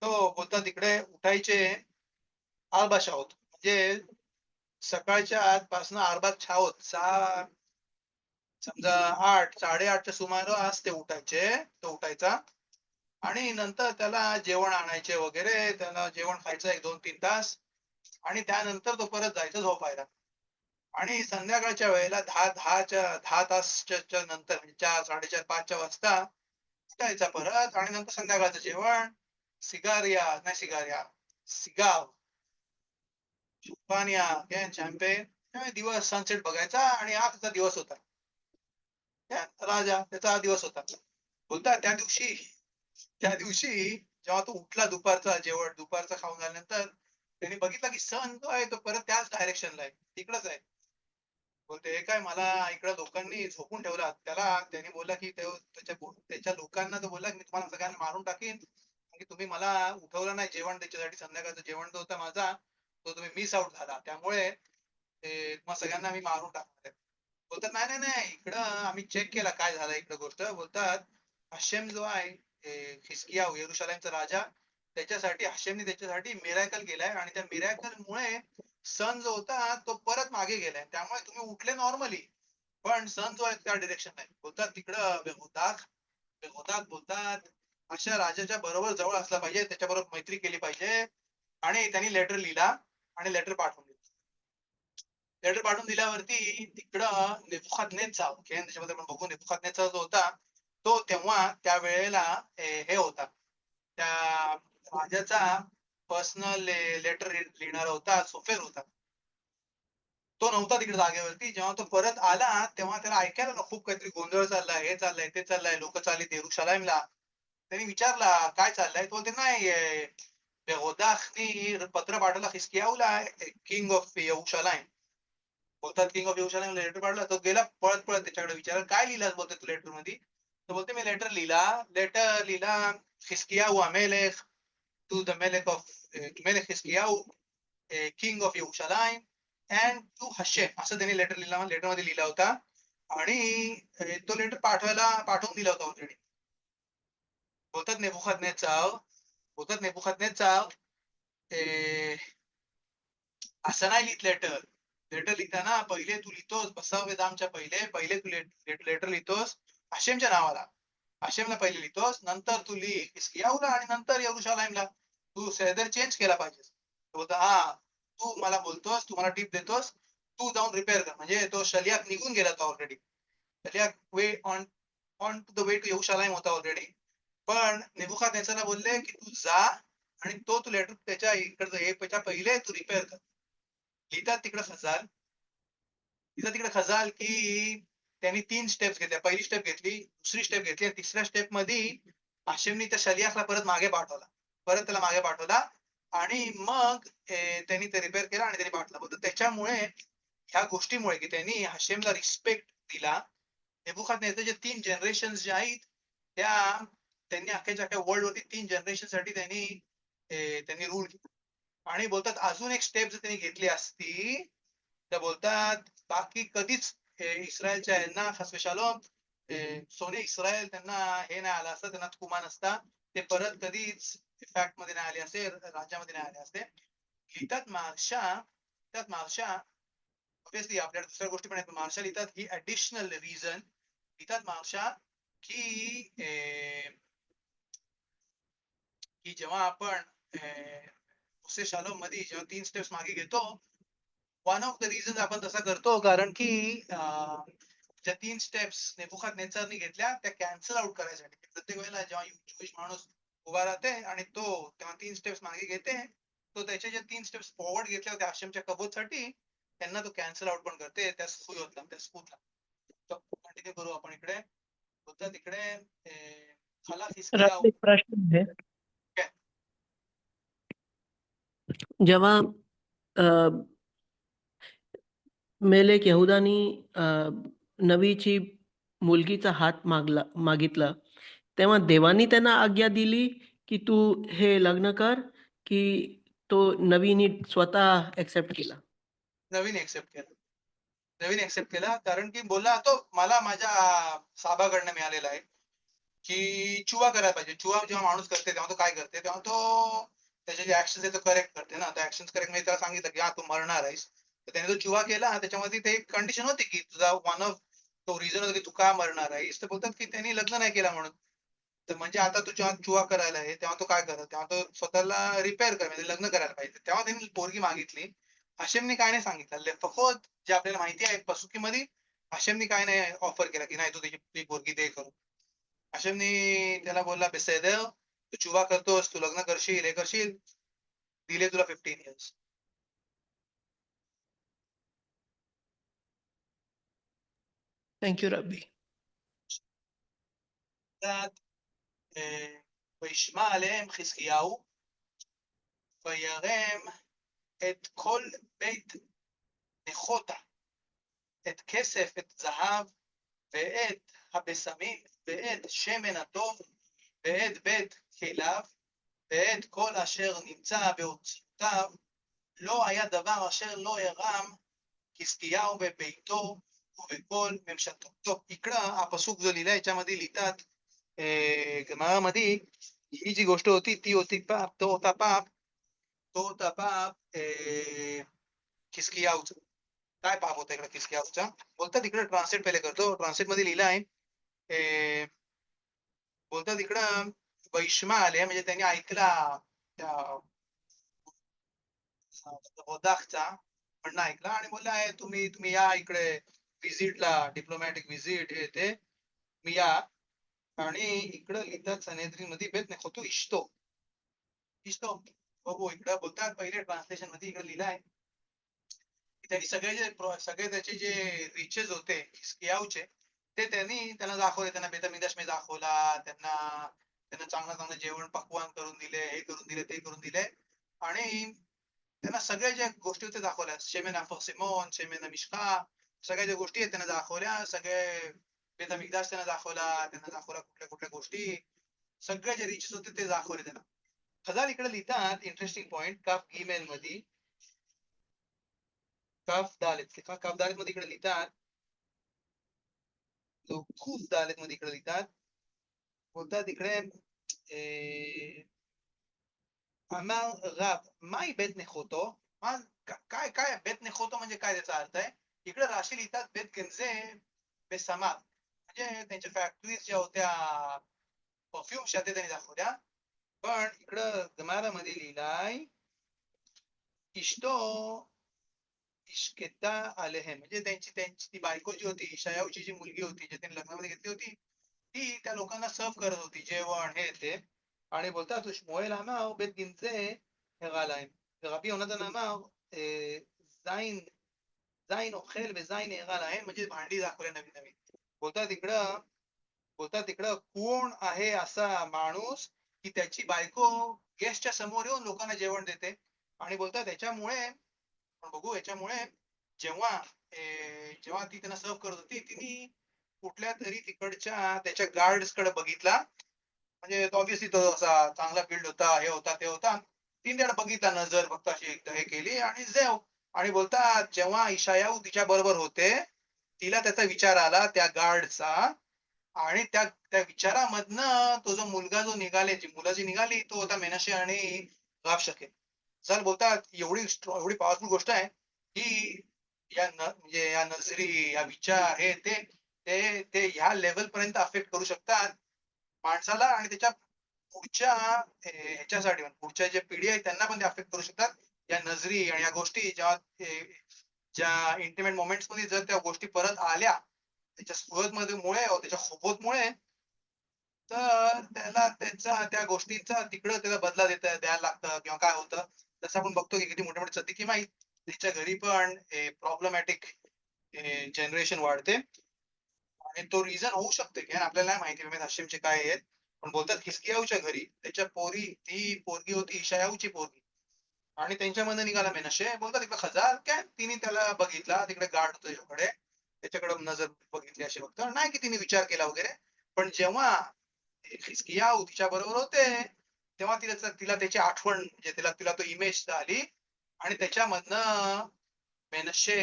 तो बोलता तिकडे उठायचे आळबाशा होत म्हणजे सकाळच्या आजपासून आरबाज छावत 6 समजा 8-8:30च्या सुमारास ते तो उठायचा आणि नंतर त्याला जेवण आणायचे वगैरे त्याला जेवण खायचं 1-2-3 तास आणि त्यानंतर तो परत जायचा झोपायला आणि संध्याकाळच्या वेळेला 10 तासच्या नंतर म्हणजे 4-4:30-5 वाजता उठायचा परत आणि नंतर संध्याकाळचं जेवण सिगाव शुपानिया शॅम्पेन दिवस सनसेट बघायचा आणि हा त्याचा दिवस होता. राजा त्याचा हा दिवस होता. बोलता त्या दिवशी जेव्हा तो उठला दुपारचा खाऊन झाल्यानंतर त्यांनी बघितलं की सन जो आहे तो परत त्याच डायरेक्शनला आहे तिकडच आहे. बोलते हे काय मला इकडं लोकांनी झोपून ठेवला त्यांनी बोलला की त्याच्या लोकांना तो बोलला की मी तुम्हाला सगळ्यांना मारून टाकीन की तुम्ही मला उठवलं नाही जेवण त्याच्यासाठी संध्याकाळचं जेवण जो होता माझा तो तुम्ही मिस आउट झाला त्यामुळे मग सगळ्यांना मी मारून टाकणार आहे. बोलतात नाही नाही नाही, इकडं आम्ही चेक केला काय झालं इकडं गोष्ट. बोलतात हशेम जो आहे, हिजकिय्याहू यरुशलेमचा राजा, त्याच्यासाठी हशेमने त्याच्यासाठी मिरॅकल केलाय आणि त्या मिरॅकल मुळे सन जो होता तो परत मागे गेलाय. त्यामुळे तुम्ही उठले नॉर्मली, पण सन जो आहे त्या डिरेक्शन नाही. बोलतात तिकडं बेहुदाख बेहुदाख बोलतात अशा राजाच्या बरोबर जवळ असला पाहिजे, त्याच्याबरोबर मैत्री केली पाहिजे. आणि त्यांनी लेटर लिहिला आणि लेटर पाठवून दिलं. लेटर पाठवून दिल्यावरती तिकडं नेबुखादनेच्छार, त्याच्यामध्ये आपण बघू नेबुखादनेच्छार जो होता तो तेव्हा त्या वेळेला हे होता, त्या राजाचा पर्सनल लेटर लिहिणारा होता, सोफेर होता. तो नव्हता तिकडे जागेवरती. जेव्हा तो परत आला तेव्हा त्याला ऐकायला ना खूप काहीतरी गोंधळ चाललाय, हे चाललंय, ते चाललंय, लोक चालली येरुशलेमला. त्यांनी विचारला काय चाललंय, तो बोलते नाही बेहोदाखनी पत्र पाठवला हिजकिय्याहूला, किंग ऑफ यरुशलेम. बोलतात किंग ऑफ यरुशलेम लेटर पाठवला. तो गेला पळत पळत त्याच्याकडे, विचारला काय लिहिलास बोलते तू लेटर मध्ये. तो बोलते मी लेटर लिहिला हिजकिय्याहू अमेलेख टू द मेलेक ऑफ मेलेक हिजकिय्याहू किंग ऑफ यरुशलेम अँड टू हशेम, असं त्यांनी लेटर लिहिला, लेटर मध्ये लिहिला होता. आणि तो लेटर पाठवून दिला होता ऑलरेडी. बोलतात नेबुखादनेच्छार असं नाही लिहित लेटर. लेटर लिहिताना पहिले तू लिहितोस बसावेदामच्या पहिले पहिले तू लेटर लिहितोस हशेमच्या नावाला, हशेमला पहिले लिहितोस, नंतर तू लिही हिजकिय्याहूला आणि नंतर यरुशलेमला. तू सेदर चेंज केला पाहिजेस. तो बोलतो हा, तू मला बोलतोस, तू मला टिप देतोस, तू जाऊन रिपेअर कर. म्हणजे तो शलियाक निघून गेला होता ऑलरेडी. शलियाक way on on to the way to यरुशलेम होता ऑलरेडी. पण नेबुखादनेच्छारला बोलले की तू जा आणि तो लेटर त्याच्या इकडे याच्या पहिले तू रिपेअर कर. लिहितात तिकडे खजाल की त्यांनी 3 स्टेप्स घेतल्या. पहिली स्टेप घेतली, दुसरी स्टेप घेतली आणि तिसऱ्या स्टेप मध्ये हाशेमनी त्या शलियाखला परत मागे पाठवला. परत त्याला मागे पाठवला आणि मग त्यांनी ते रिपेअर केला आणि त्यांनी पाठवला. बोलतो त्याच्यामुळे ह्या गोष्टीमुळे की त्यांनी हाशेमला रिस्पेक्ट दिला, नेबुखादनेच्छारचे 3 जनरेशन जे आहेत त्या त्यांनी अख्ख्या वर्ल्ड वरती 3 जनरेशन साठी त्यांनी रूल केला. आणि बोलतात अजून एक स्टेप जर त्यांनी घेतली असती तर बोलतात बाकी कधीच इस्रायलच्या यांना शालोम सोने इस्रायल त्यांना हे नाही आलं असतं, त्यांना तुमा नसता, ते परत कधीच फॅक्ट मध्ये नाही आले असते, राज्यामध्ये नाही आले असते. लिहितात मार्शा ऑब्विसली आपल्याला दुसऱ्या गोष्टी पण आहेत. मार्शा लिहितात ही ऍडिशनल रिझन लिहितात मार्शा की की जेव्हा आपण शालोम मध्ये जेव्हा 3 स्टेप्स मागे घेतो, वन ऑफ द रिझन आपण तसा करतो कारण की ज्या 3 स्टेप्स नेबुखादनेच्छारनी घेतल्या त्या कॅन्सल आउट करायसाठी. प्रत्येक वेळेला जेव्हा ज्यूइश माणूस उभा राहते आणि तो तेव्हा 3 स्टेप्स मागे घेते, तो त्याच्या ज्या 3 स्टेप्स फॉरवर्ड घेतल्या होत्या हशेमच्या कबूतसाठी त्यांना तो कॅन्सल आउट पण करते त्या स्कूलला, त्या स्कूलला. कंटिन्यू करू आपण इकडे. होता तिकडे खला हिजकिय्याहू. एक प्रश्न आहे. काय? जेव्हा मेलेक यहुदानी नवीची मुलगीचा हात मागितला, तेव्हा देवानी त्यांना आज्ञा दिली की तू हे लग्न कर, की तो नवीनी स्वतः एक्सेप्ट केला? नवीन एक्सेप्ट केला कारण की बोलला तो मला माझ्या साहेबाकडनं मिळालेला आहे की चुवा करायला पाहिजे. चुवा जेव्हा माणूस करते तेव्हा तो काय करते, तेव्हा तो त्याचे जे ऍक्शन आहे तो करेक्ट करते ना. त्या ऍक्शन करेक्ट म्हणजे त्याला सांगितलं की हा तू मरणार आहेस, तर त्याने तो चुवा केला. त्याच्यामध्ये ते एक कंडिशन होती की तुझा वन ऑफ तो रिझन होता की तू का मरणार आहेस, तर बोलतात की त्यांनी लग्न नाही केला म्हणून. तर म्हणजे आता तू जेव्हा चुवा करायला आहे तेव्हा तो काय करत, तेव्हा तो स्वतःला रिपेअर कर म्हणजे लग्न करायला पाहिजे. तेव्हा त्यांनी पोरगी मागितली. हशेमने काय नाही सांगितलं, फक्त जे आपल्याला माहिती आहे पसुकीमध्ये हशेमने काय नाही ऑफर केला की नाही तू तुझी पोरगी दे करू. हशेमने त्याला बोलला बेसेदेव तू चुवा करतोस, तू लग्न करशील, हे करशील, दिले तुला 15 इयर्स. थँक्यू रब्बी. וישמע עליהם חזקיהו וירם את כל בית נחותה, את כסף, את זהב, ואת הבשמים, ואת שמן הטוב, ואת בית כליו, ואת כל אשר נמצא באוצרותיו. לא היה דבר אשר לא הרם हिजकियाह बेबैतो उबेकोल मेमशतो. तो इकडं आपसूक जो लिहिलाय याच्यामध्ये लिहितात गमामध्ये ही जी गोष्ट होती ती होती पाप, तो होता पाप हिजकियाहचा. काय पाप होता इकडे हिजकियाहचा? बोलतात इकडे ट्रान्सलेट पहिले करतो. ट्रान्सलेट मध्ये लिहिलं आहे बोलतात इकडं वैश्मा आले म्हणजे त्यांनी ऐकला त्या होदाकचा म्हणणं ऐकलं आणि बोलले आहे तुम्ही तुम्ही या इकडे व्हिजिटला डिप्लोमॅटिक व्हिजिट हे ते तुम्ही या आणि इकडं लिहितात सनेद्री मध्ये भेट नाही होतो इष्टो इष्टो बघू इकडं बोलतात पहिले ट्रान्सलेशन मध्ये इकडे लिहिलं आहे की त्यांनी सगळे त्याचे जे रिचेस होते हिस्कियाहचे ते त्यांनी त्यांना दाखवले त्यांना बेतमिदाश मी दाखवला त्यांना त्यांना चांगलं चांगलं जेवण पकवान करून दिले हे करून दिले ते करून दिले आणि त्यांना सगळ्या ज्या गोष्टी होत्या दाखवल्या शेमेना फॉसिमोन शेमेना मिश्का सगळ्या ज्या गोष्टी आहेत त्यांना दाखवल्या सगळे बेतमिकदास त्यांना दाखवला कुठल्या कुठल्या गोष्टी सगळ्या जे रिचेस होते ते दाखवले त्यांना खजाल इकडे लिहितात इंटरेस्टिंग पॉइंट काफ ईमेल मध्ये काफ दालेत मध्ये इकडे लिहितात खूप दालेत मध्ये इकडे लिहितात बोलतात इकडे אמר רב, מהי בית נכותו? काय काय बेत नेखोतो म्हणजे काय त्याचा अर्थ आहे इकडे राशी लिहितात बेत गेंजे बेसमार म्हणजे त्यांच्या फॅक्टरीज ज्या होत्या परफ्युमच्या ते त्यांनी दाखवल्या पण इकडं गमारामध्ये लिहिलाय इष्टो इश्केता आलेहेम म्हणजे त्यांची त्यांची ती बायको जी होती इशायाची जी मुलगी होती जी त्यांनी लग्नामध्ये घेतली होती ती त्या लोकांना सर्व करत होती जेवण हे ते आणि बोलतात שמואל אמר בית גנזי הרע להם. ורבי יונתן אמר זין זין אוכל וזין הרע להם म्हणजे भांडी दाखवल्या नवीन नवीन बोलतात तिकडं कोण आहे असा माणूस की त्याची बायको गेस्टच्या समोर येऊन लोकांना जेवण देते आणि बोलतात त्याच्यामुळे आपण बघू याच्यामुळे जेव्हा जेव्हा ती त्यांना सर्व करत होती तिने कुठल्या तरी तिकडच्या त्याच्या गार्ड्स कडे बघितला म्हणजे ऑब्विसली तो असा चांगला बिल्ड होता हे होता ते होता तीन त्याला बघितला नजर फक्त अशी एकदा हे केली आणि जेव आणि बोलतात जेव्हा इशायाहू तिच्या बरोबर होते तिला त्याचा विचार आला त्या गार्डचा आणि त्या त्या विचारामधनं तो जो मुलगा जो निघाले जी मुलं जी निघाली तो होता मेनशे आणि राब शके सर बोलतात एवढी पॉवरफुल गोष्ट आहे की म्हणजे या नर्सरी या विचार हे ते ह्या लेवल पर्यंत अफेक्ट करू शकतात माणसाला आणि त्याच्या पुढच्या ह्याच्यासाठी पुढच्या ज्या पिढी आहेत त्यांना पण ते अफेक्ट करू शकतात या नजरी आणि या गोष्टी जेव्हा ज्या इंटिमेट मोमेंट्स मध्ये जर त्या गोष्टी परत आल्या त्याच्या स्फुरत मध्ये मुळे त्याच्या खोबोतमुळे तर त्याला त्या गोष्टीचा तिकडं त्याला बदला द्यायला लागतं किंवा काय होतं तसं आपण बघतो की किती मोठे मोठे सद्दिकी माहीत तिच्या घरी पण प्रॉब्लेमॅटिक जनरेशन वाढते आणि तो रिझन होऊ शकते की आपल्याला नाही माहिती मेहmet हशेमचे काय आहेत पण बोलतात हिसकियाहूच्या घरी त्याच्या ती पोरगी होती इशायाहूची पोरगी आणि त्यांच्यामध्ये निघाला मेनशे बोलतात तिकडे खजार काय तिने त्याला बघितला तिकडे गार्ड होतो त्याच्याकडे त्याच्याकडे नजर बघितली अशी बघतो नाही की तिने विचार केला वगैरे पण जेव्हा हिसकियाहू तिच्या बरोबर होते तेव्हा तिला त्याची आठवण म्हणजे तिला तिला तो इमेज आली आणि त्याच्यामधनं मेनशे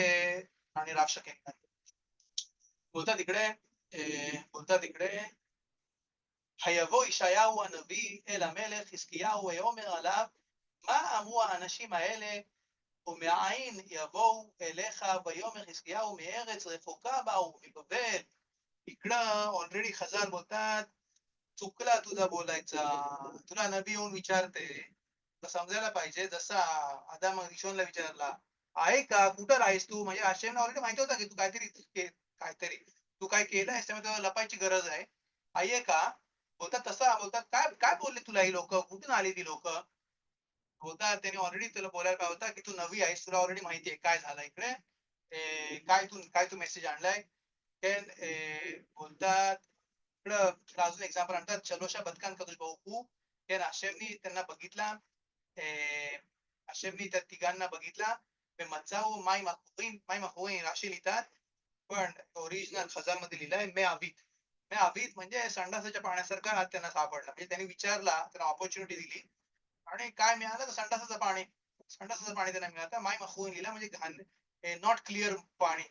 आणि राशके बोलतात इकडे היבוא ישעיהו הנביא אל המלך חזקיהו ויאמר עליו מה אמרו האנשים האלה ומאין יבואו אליך ויאמר חזקיהו מארץ רחוקה באו מבבל इकडं ऑलरेडी खजाल बोलतात चुकला तुझा बोलायचा तुला नबी येऊन विचारते तुला समजायला पाहिजे जसा आदाम रिशोनला विचारला आहे का कुठं राहीस तू म्हणजे आशेमला ऑलरेडी माहिती होता की तू काहीतरी तू काय केलंयस त्यामुळे तुला लपायची गरज आहे आहे का बोलतात तसं बोलतात काय काय बोलले तुला ही लोक कुठून आली ती लोक बोलतात त्यांनी ऑलरेडी तुला बोलायला पाहिजे होता की तू नवी आहेस तुला ऑलरेडी माहिती आहे काय झालं इकडे काय तू मेसेज आणलाय बोलतात इकडं अजून एक्झाम्पल आणतात चलोशा बदकान कदुश भाऊ ते आशेमनी त्यांना बघितला आशेमनी त्या तिघांना बघितला मचाऊ माय माखोईन अशी लिहितात पण ओरिजिनल खजार मध्ये लिहिलंय मे अभित म्हणजे संडासाच्या पाण्यासारखा त्यांना सापडला म्हणजे त्यांनी विचारला त्यांना ऑपॉर्च्युनिटी दिली आणि काय मिळालं तर संडासाचं पाणी त्यांना मिळालं माय मखून लिहिला म्हणजे घाण नॉट क्लिअर पाणी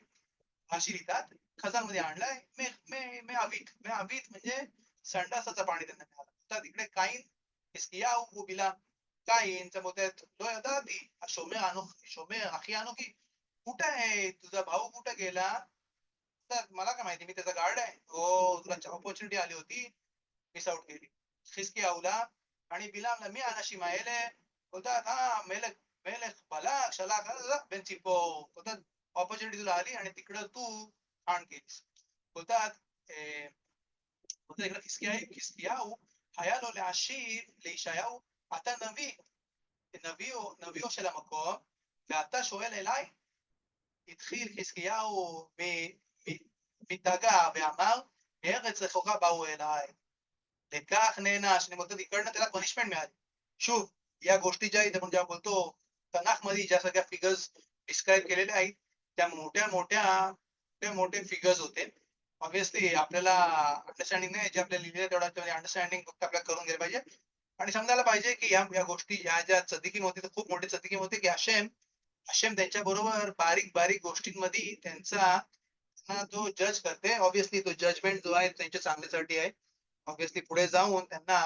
अशी लिहितात. खजानमध्ये आणलाय मे आवीत म्हणजे संडासाचं पाणी त्यांना मिळालं. तर इकडे काईन हिस्कियाहू व बिलाम. काईनच्या बोलतात लो यदाती शोमे अखी अनोखी. कुठे आहे तुझा भाऊ, कुठे गेला? तर मला काय माहिती, मी त्याचा गार्ड आहे. हो, तुला ऑपॉर्च्युनिटी आली होती, मिस आउट केली. हिस्कियाहूला आणि बिलामला मी अनाशी मायले बोलतात, हा मेलक मेलक balak shalak ben ציפור. बोलतात ऑपॉर्च्युनिटी तुला आली आणि तिकडं तू घाण केलीस. बोलतात बोलतात इकडे हिस्कियाहू היה לו להשיב לישעיהו, אתה נביאו של המקום, ואתה שואל אליי? התחיל חזקיהו מתגע ואמר, מארץ רחוקה באו אליי. לכך נענש. אני बोलतो इकडनं त्याला पनिशमेंट मिळाली. शुभ या गोष्टी ज्या आहेत आपण जेव्हा बोलतो तनाख मध्ये ज्या सगळ्या फिगर्स डिस्क्राईब केलेल्या आहेत त्या मोठ्या मोठे फिगर्स होते. ऑब्विसली आपल्याला अंडरस्टँडिंग नाही, जे आपल्याला लिहिलेलं तेवढा अंडरस्टँडिंग फक्त आपल्याला करून घ्यायला पाहिजे आणि समजायला पाहिजे की या गोष्टी ज्या चदिकीम होती, तर खूप मोठी चदिकीम होती की हशेम त्यांच्या बरोबर बारीक बारीक गोष्टींमध्ये त्यांचा जो जज करते. ऑब्विसली तो जजमेंट जो आहे त्यांच्या चांगल्यासाठी आहे. ऑब्विसली पुढे जाऊन त्यांना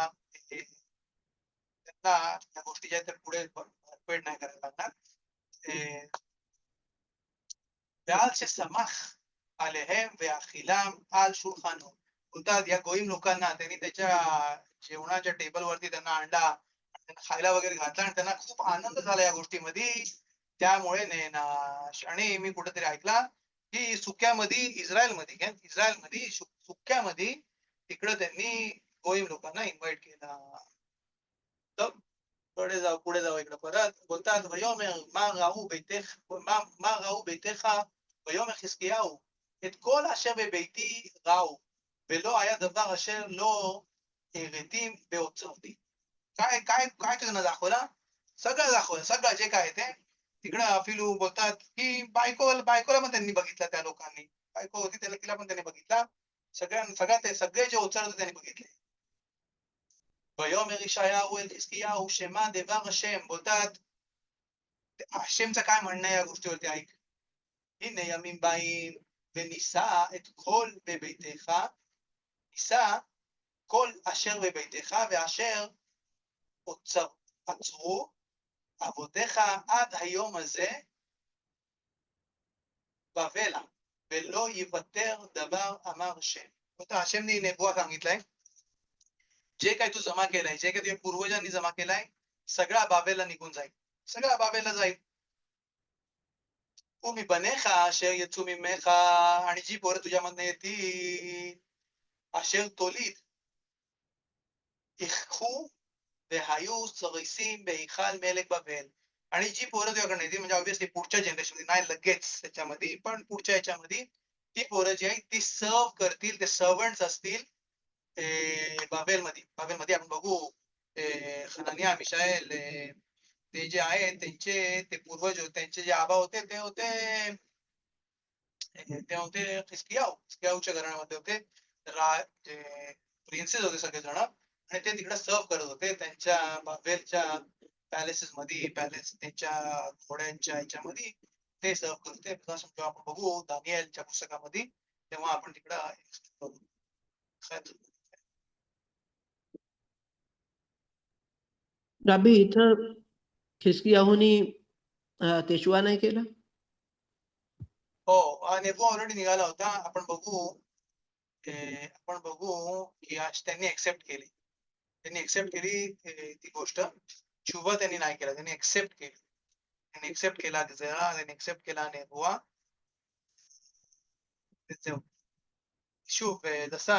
या गोष्टी ज्या आहेत त्या पुढे परपेट नाही करायला लागणार. ועל ששמח עליהם ואכילם על שולחנו. बोलतात या गोयीम लोकांना त्यांनी त्याच्या जेवणाच्या टेबलवरती त्यांना आणला, त्यांना खायला वगैरे घातला आणि त्यांना खूप आनंद झाला या गोष्टीमध्ये. त्यामुळे नेनाश. आणि मी कुठेतरी ऐकला की सुक्यामध्ये इस्रायलमध्ये सुक्यामध्ये तिकडं त्यांनी गोयीम लोकांना इन्व्हाइट केला. तर पुढे जाऊ इकडे परत. बोलतात ויאמר מה ראו ביתך ויאמר חזקיהו את כל אשר בביתי ראו ולא היה דבר अशर לא הראתים באוצרתי. काय काय काय त्यांना दाखवला? सगळं दाखवलं, सगळं जे काय ते तिकडं. अफिलू बोलतात की बायकोला पण त्यांनी बघितलं, त्या लोकांनी बायको होती त्याला, तिला पण त्यांनी बघितला. सगळे जे ओचार होते त्यांनी बघितले. ויאמר ישעיהו אל חזקיהו שמע דבר השם. बोलतात השמचं काय म्हणणं या गोष्टीवरती ऐक. הנה ימים באים ונישא את כל בביתך, נישא כל אשר בביתך ואשר עצרו אבותיך עד היום הזה בבלה, ולא יוותר דבר אמר השם. आता हशेमनी नेबुआ सांगितलंय, जे काही तू जमा केलाय, जे काही तुझ्या पूर्वजांनी जमा केलाय, सगळा बाबेला निघून जाईल, सगळा बाबेला जाईल. ומבניך אשר יצאו ממך, आणि जी पोरं तुझ्यामधनं येतील, אשר תוליד, ייקחו והיו सरीसीम בהיכל मेलक बबेल. आणि जी पोरं तुझ्याकडे येतील, म्हणजे ऑब्विसली पुढच्या जनरेशन नाही लगेच त्याच्यामध्ये, पण पुढच्या याच्यामध्ये ती पोरं जी आहेत ती सर्व करतील, ते सर्वंट्स असतील बाबेलमध्ये आपण बघू. हननिया मिशाएल ते जे आहेत त्यांचे ते पूर्वज होते, त्यांचे जे आबा होते ते होते हिस्कियाहूच्या घराण्यामध्ये होते. प्रिन्सेस होते सगळेजण आणि ते तिकडे सर्व करत होते त्यांच्या बाबेलच्या पॅलेसेस मध्ये, त्यांच्या घोड्यांच्या ह्याच्यामध्ये ते सर्व करते. जेव्हा आपण बघू दानिएलच्या पुस्तकामध्ये तेव्हा आपण तिकडं बघू. राबी इथं खिसकियाहूनी तेशवा नाही केलं. हो, नेबो ऑलरेडी निघाला होता. आपण बघू की आज त्यांनी एक्सेप्ट केली ती गोष्ट. शुभ त्यांनी नाही केला, त्यांनी एक्सेप्ट केली. त्यांनी एक्सेप्ट केला त्यांनी एक्सेप्ट केला नेबुआ. शुभ जसा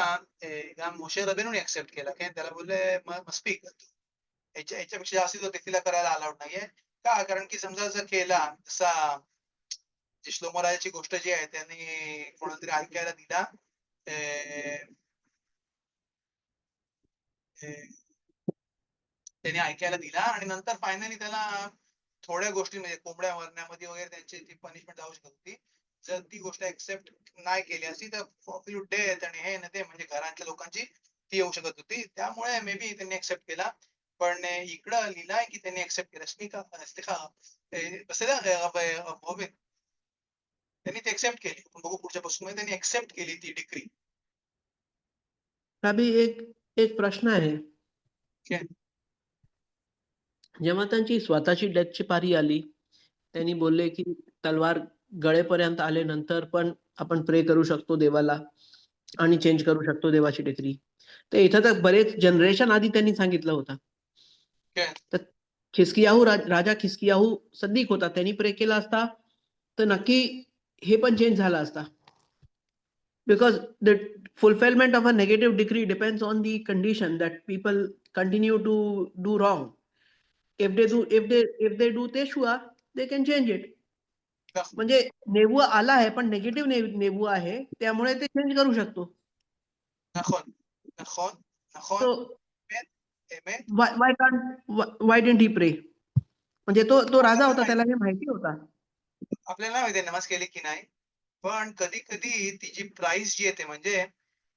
גם משה רבנו एक्सेप्ट केला, त्याला बोलले मस्पिक, याच्यापेक्षा जास्ती तो व्यक्तीला करायला अलाउड नाहीये. का? कारण की समजा जर केला तसा श्लोमो राजाची गोष्ट जी आहे त्यांनी कोणाला तरी ऐकायला दिला, त्यांनी ऐकायला दिला आणि नंतर फायनली त्याला थोड्या गोष्टी म्हणजे कोंबड्या मरण्यामध्ये वगैरे त्यांची ती पनिशमेंट जाऊ शकत होती. जर ती गोष्ट एक्सेप्ट नाही केली असती तर डेथ आणि हे ना ते म्हणजे घरातल्या लोकांची ती येऊ शकत होती. त्यामुळे मे बी त्यांनी एक्सेप्ट केला. पण इकडं लिहिलंय की त्यांनी एक्सेप्ट केलं. स्लिखा त्यांनी ती एक्सेप्ट केली. आपण बघू पुढच्या पुस्तकामध्ये त्यांनी एक्सेप्ट केली ती डिक्री. अभी एक एक प्रश्न आहे. ठीक आहे. जेव्हा त्यांची स्वतःची डेथची पारी आली, त्यांनी बोलले, की तलवार गळेपर्यंत आल्यानंतर पण आपण प्रे करू शकतो देवाला आणि चेंज करू शकतो देवाची डिक्री. तर इथं तर बरेच जनरेशन आधी त्यांनी सांगितलं होतं. ठीक आहे. तर राजा खिसकियाहू सद्दिक होता. त्यांनी प्रे केला असता, तर नक्की हे पण चेंज झाला असता. Because the fulfillment of a negative decree depends on the condition that people continue to do wrong. If they do teshua, they can change it. म्हणजे नेबुआ आला आहे, पण निगेटिव्ह नेबुआ आहे, त्यामुळे ते चेंज करू शकतो. נכון, נכון, נכון. So amen, amen. why didn't he pray? म्हणजे तो राजा आपल्याला होता, त्याला माहिती हे माहिती होता. आपल्याला नाही माहिती नमाज केली की नाही. पण कधी-कधी तिची प्राइस जी येते म्हणजे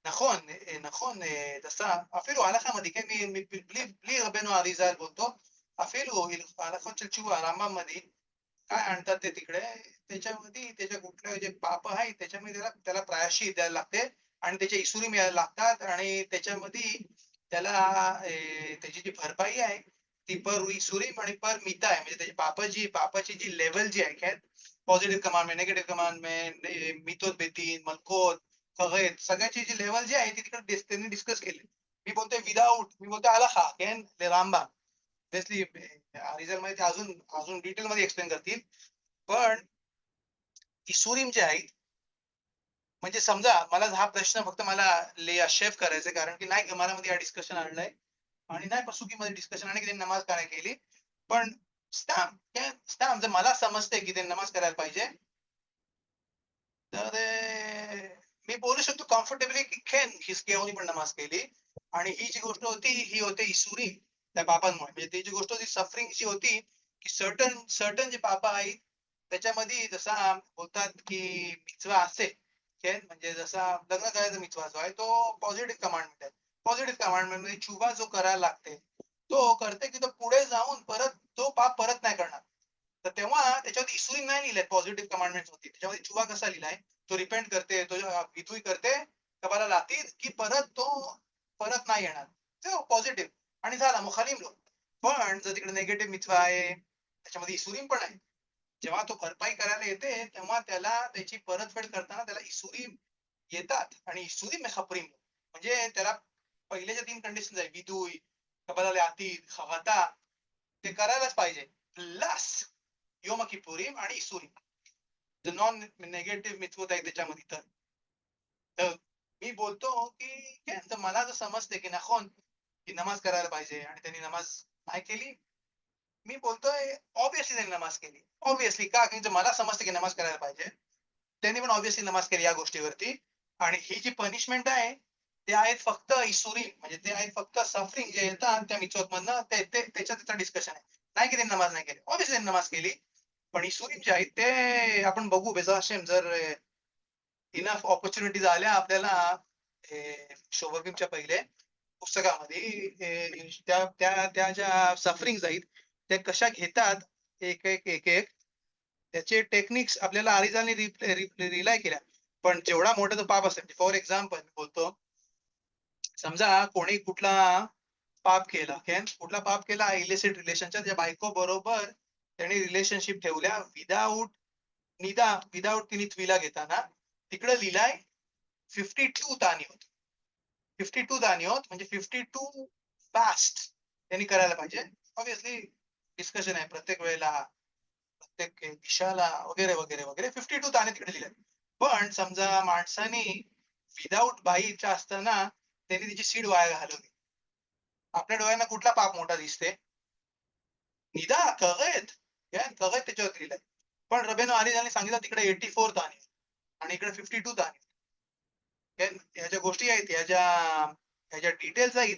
נכון, נכון, तसा אפילו ההלכה כן, בלי רבנו אריז"ל बोलतो, אפילו ההלכות של תשובה, הרמב"ם मध्ये काय आणतात ते तिकडे, त्याच्यामध्ये त्याच्या कुठल्या जे पाप आहे त्याच्यामध्ये त्याला त्याला प्रायश्चित द्यायला लागते आणि त्याच्या इसुरी मिळायला लागतात आणि त्याच्यामध्ये त्याला त्याची जी भरपाई आहे ती पर इसुरीम आणि पर मिता आहे. म्हणजे त्याची पापाची जी लेव्हल जी आहे काय, पॉझिटिव्ह कमांडमेंट, निगेटिव्ह कमांडमेंट, मितोत बेतीन, मलकोत, फगैत, सगळ्याची जी लेव्हल जी आहे ती तिकडे त्यांनी डिस्कस केली. मी बोलतोय विदाऊट, मी बोलतोय आलाखा कॅन रामबा ऑब्विसली रिझल्ट मध्ये ते अजून अजून डिटेल मध्ये एक्सप्लेन करतील. पण इसूरीम जे आहेत, म्हणजे समजा मला हा प्रश्न फक्त मला शेफ करायचा कारण की नाही गमारामध्ये हा डिस्कशन आणलंय आणि नाही पसुकीमध्ये डिस्कशन आणि त्यांनी नमाज करायला केली. पण स्टॅम जर मला समजते की त्यांनी नमाज करायला पाहिजे, तर मी बोलू शकतो कम्फर्टेबली की खेन हिसकियाहून पण नमाज केली आणि ही जी गोष्ट होती ही होते इसूरी त्या पापांमुळे. म्हणजे ती जी गोष्ट होती सफरिंग जी होती की सर्टन सर्टन जे पाप आहेत त्याच्यामध्ये जसा बोलतात की मिचवा असे म्हणजे जसा लग्न करायचा मिचवा जो आहे तो पॉझिटिव्ह कमांडमेंट आहे. पॉझिटिव्ह कमांडमेंट मध्ये चुबा जो करायला लागते तो करते की तो पुढे जाऊन परत तो पाप परत नाही करणार. तर तेव्हा त्याच्यावरती इसूरी नाही लिहिलंय पॉझिटिव्ह कमांडमेंट होती. त्याच्यामध्ये चुबा कसा लिहिलाय, तो रिपेंट करते, तो विधुई करते, कबाला लाती की परत तो परत नाही येणार. तो पॉझिटिव्ह आणि झाला मुखालिम लो. पण जर तिकडे निगेटिव्ह मिचवा आहे त्याच्यामध्ये इसूरीम पण आहे. जेव्हा तो भरपाई करायला येते तेव्हा त्याला त्याची परतफेड करताना त्याला इसूरी येतात आणि इसूरी मेखाप्रीम म्हणजे त्याला पहिल्याच्या 3 कंडिशन्स आहे विदुई, कबाला आतीत, खवाता ते करायलाच पाहिजे. प्लस योम किपुरीम आणि इसूरी. जे नॉन निगेटिव्ह मिचवत आहे त्याच्यामध्ये तर मी बोलतो की जर मला जर समजते की नाखोन की नमाज करायला पाहिजे आणि त्यांनी नमाज नाही केली, मी बोलतोय ऑब्व्हियसली त्यांनी नमाज केली. ऑब्व्हियसली का? की मला समजतं की नमाज करायला पाहिजे. त्यांनी पण ऑब्व्हियसली नमाज केली या गोष्टीवरती आणि ही जी पनिशमेंट आहे, ते आहेत फक्त इसूरी म्हणजे ते आहेत फक्त सफरिंग जे येतात त्या मिचवत मधनं त्याच्यात डिस्कशन आहे. नाही की त्यांनी नमाज नाही केली. ऑब्व्हियसली त्यांनी नमाज केली. पण इसूरी जे आहेत ते आपण बघू बेजा हशेम जर इनफ अपॉर्च्युनिटीज आल्या आपल्याला शोभगिमच्या पहिले पुस्तकामध्ये त्या त्या त्या ज्या सफरिंग आहेत त्या कशा घेतात एक एक एक एक त्याचे टेक्निक्स आपल्याला अरिझाने रिलाय केल्या. पण जेवढा मोठा तो पाप असेल फॉर एक्झाम्पल बोलतो, समजा कोणी कुठला पाप केला कुठला पाप केला इलिसिट रिलेशनच्या त्या बायको बरोबर त्यांनी रिलेशनशिप ठेवल्या विदाऊट तिने त्विला घेताना तिकडे लिहिलाय 52 दानियोत. 52 दानियोत म्हणजे 52 फास्ट त्यांनी करायला पाहिजे. ऑब्व्हियसली डिस्कशन आहे प्रत्येक वेळेला, प्रत्येक दिशाला वगैरे, वगैरे, वगैरे 52 दाणे तिकडे लिहिलेत. पण समजा माणसाने विदाऊट बाईच्या असताना त्यांनी तिची सीड वाया घालवली. आपल्या डोळ्यांना कुठला पाप मोठा दिसते? निदा कगेत कगेत त्याच्यावर लिहिलंय. पण रबेनो आलिजांनी सांगितलं तिकडे 84 दाणे आणि इकडे 52 दाणे. ह्या ज्या गोष्टी आहेत ह्या ज्या डिटेल्स आहेत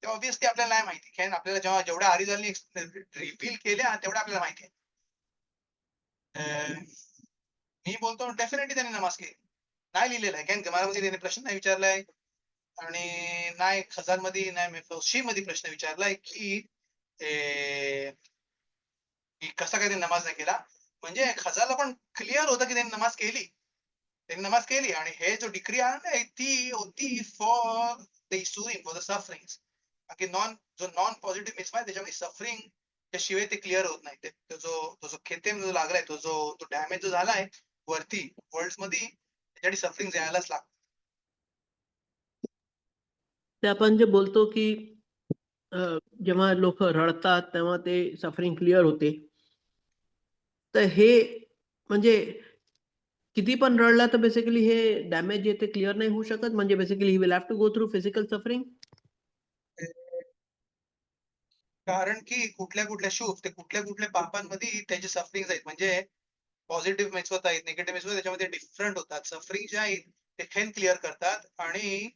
त्या ऑब्व्हियसली आपल्याला नाही माहिती. आपल्याला जेवढ्या आरिजांनी रिव्हील केल्या तेवढ्या आपल्याला माहिती आहे. मी बोलतो डेफिनेटली त्यांनी नमाज केली. नाही लिहिलेलं आहे. गमारामध्ये त्यांनी प्रश्न नाही विचारलाय आणि नाही खजानमध्ये नाही मध्ये प्रश्न विचारलाय की की कसा काय त्यांनी नमाज नाही केला. म्हणजे खजाला पण क्लिअर होतं की त्यांनी नमाज केली. त्यांनी नमाज केली आणि हे जो डिक्री आणलाय ती होती for the issuing, for the sufferings. बाकी जो नॉन पॉझिटिव्ह मिसफायर त्याच्यामध्ये सफरिंग त्याशिवाय ते क्लिअर होत नाही. तो जो खेतेम जो लागलाय, तो डॅमेज जो झालाय वरती वर्ल्ड्समध्ये त्याच्यासाठी सफरिंग यायलाच लागतं. ते आपण जे बोलतो की जेव्हा लोकं रडतात तेव्हा ते सफरिंग क्लिअर होते. तर हे म्हणजे किती पण रडला तर बेसिकली हे डॅमेज आहे ते क्लिअर नाही होऊ शकत. म्हणजे basically he will have to go through physical suffering. कारण की कुठल्या-कुठल्या शुभ ते कुठल्या-कुठल्या पापांमध्ये त्याचे सफरिंग्ज आहेत. म्हणजे पॉझिटिव्ह मिसवत आहेत, निगेटिव्ह मिसवत त्याच्यामध्ये डिफरंट होतात. सफरिंग जे आहे ते खेन क्लिअर करतात आणि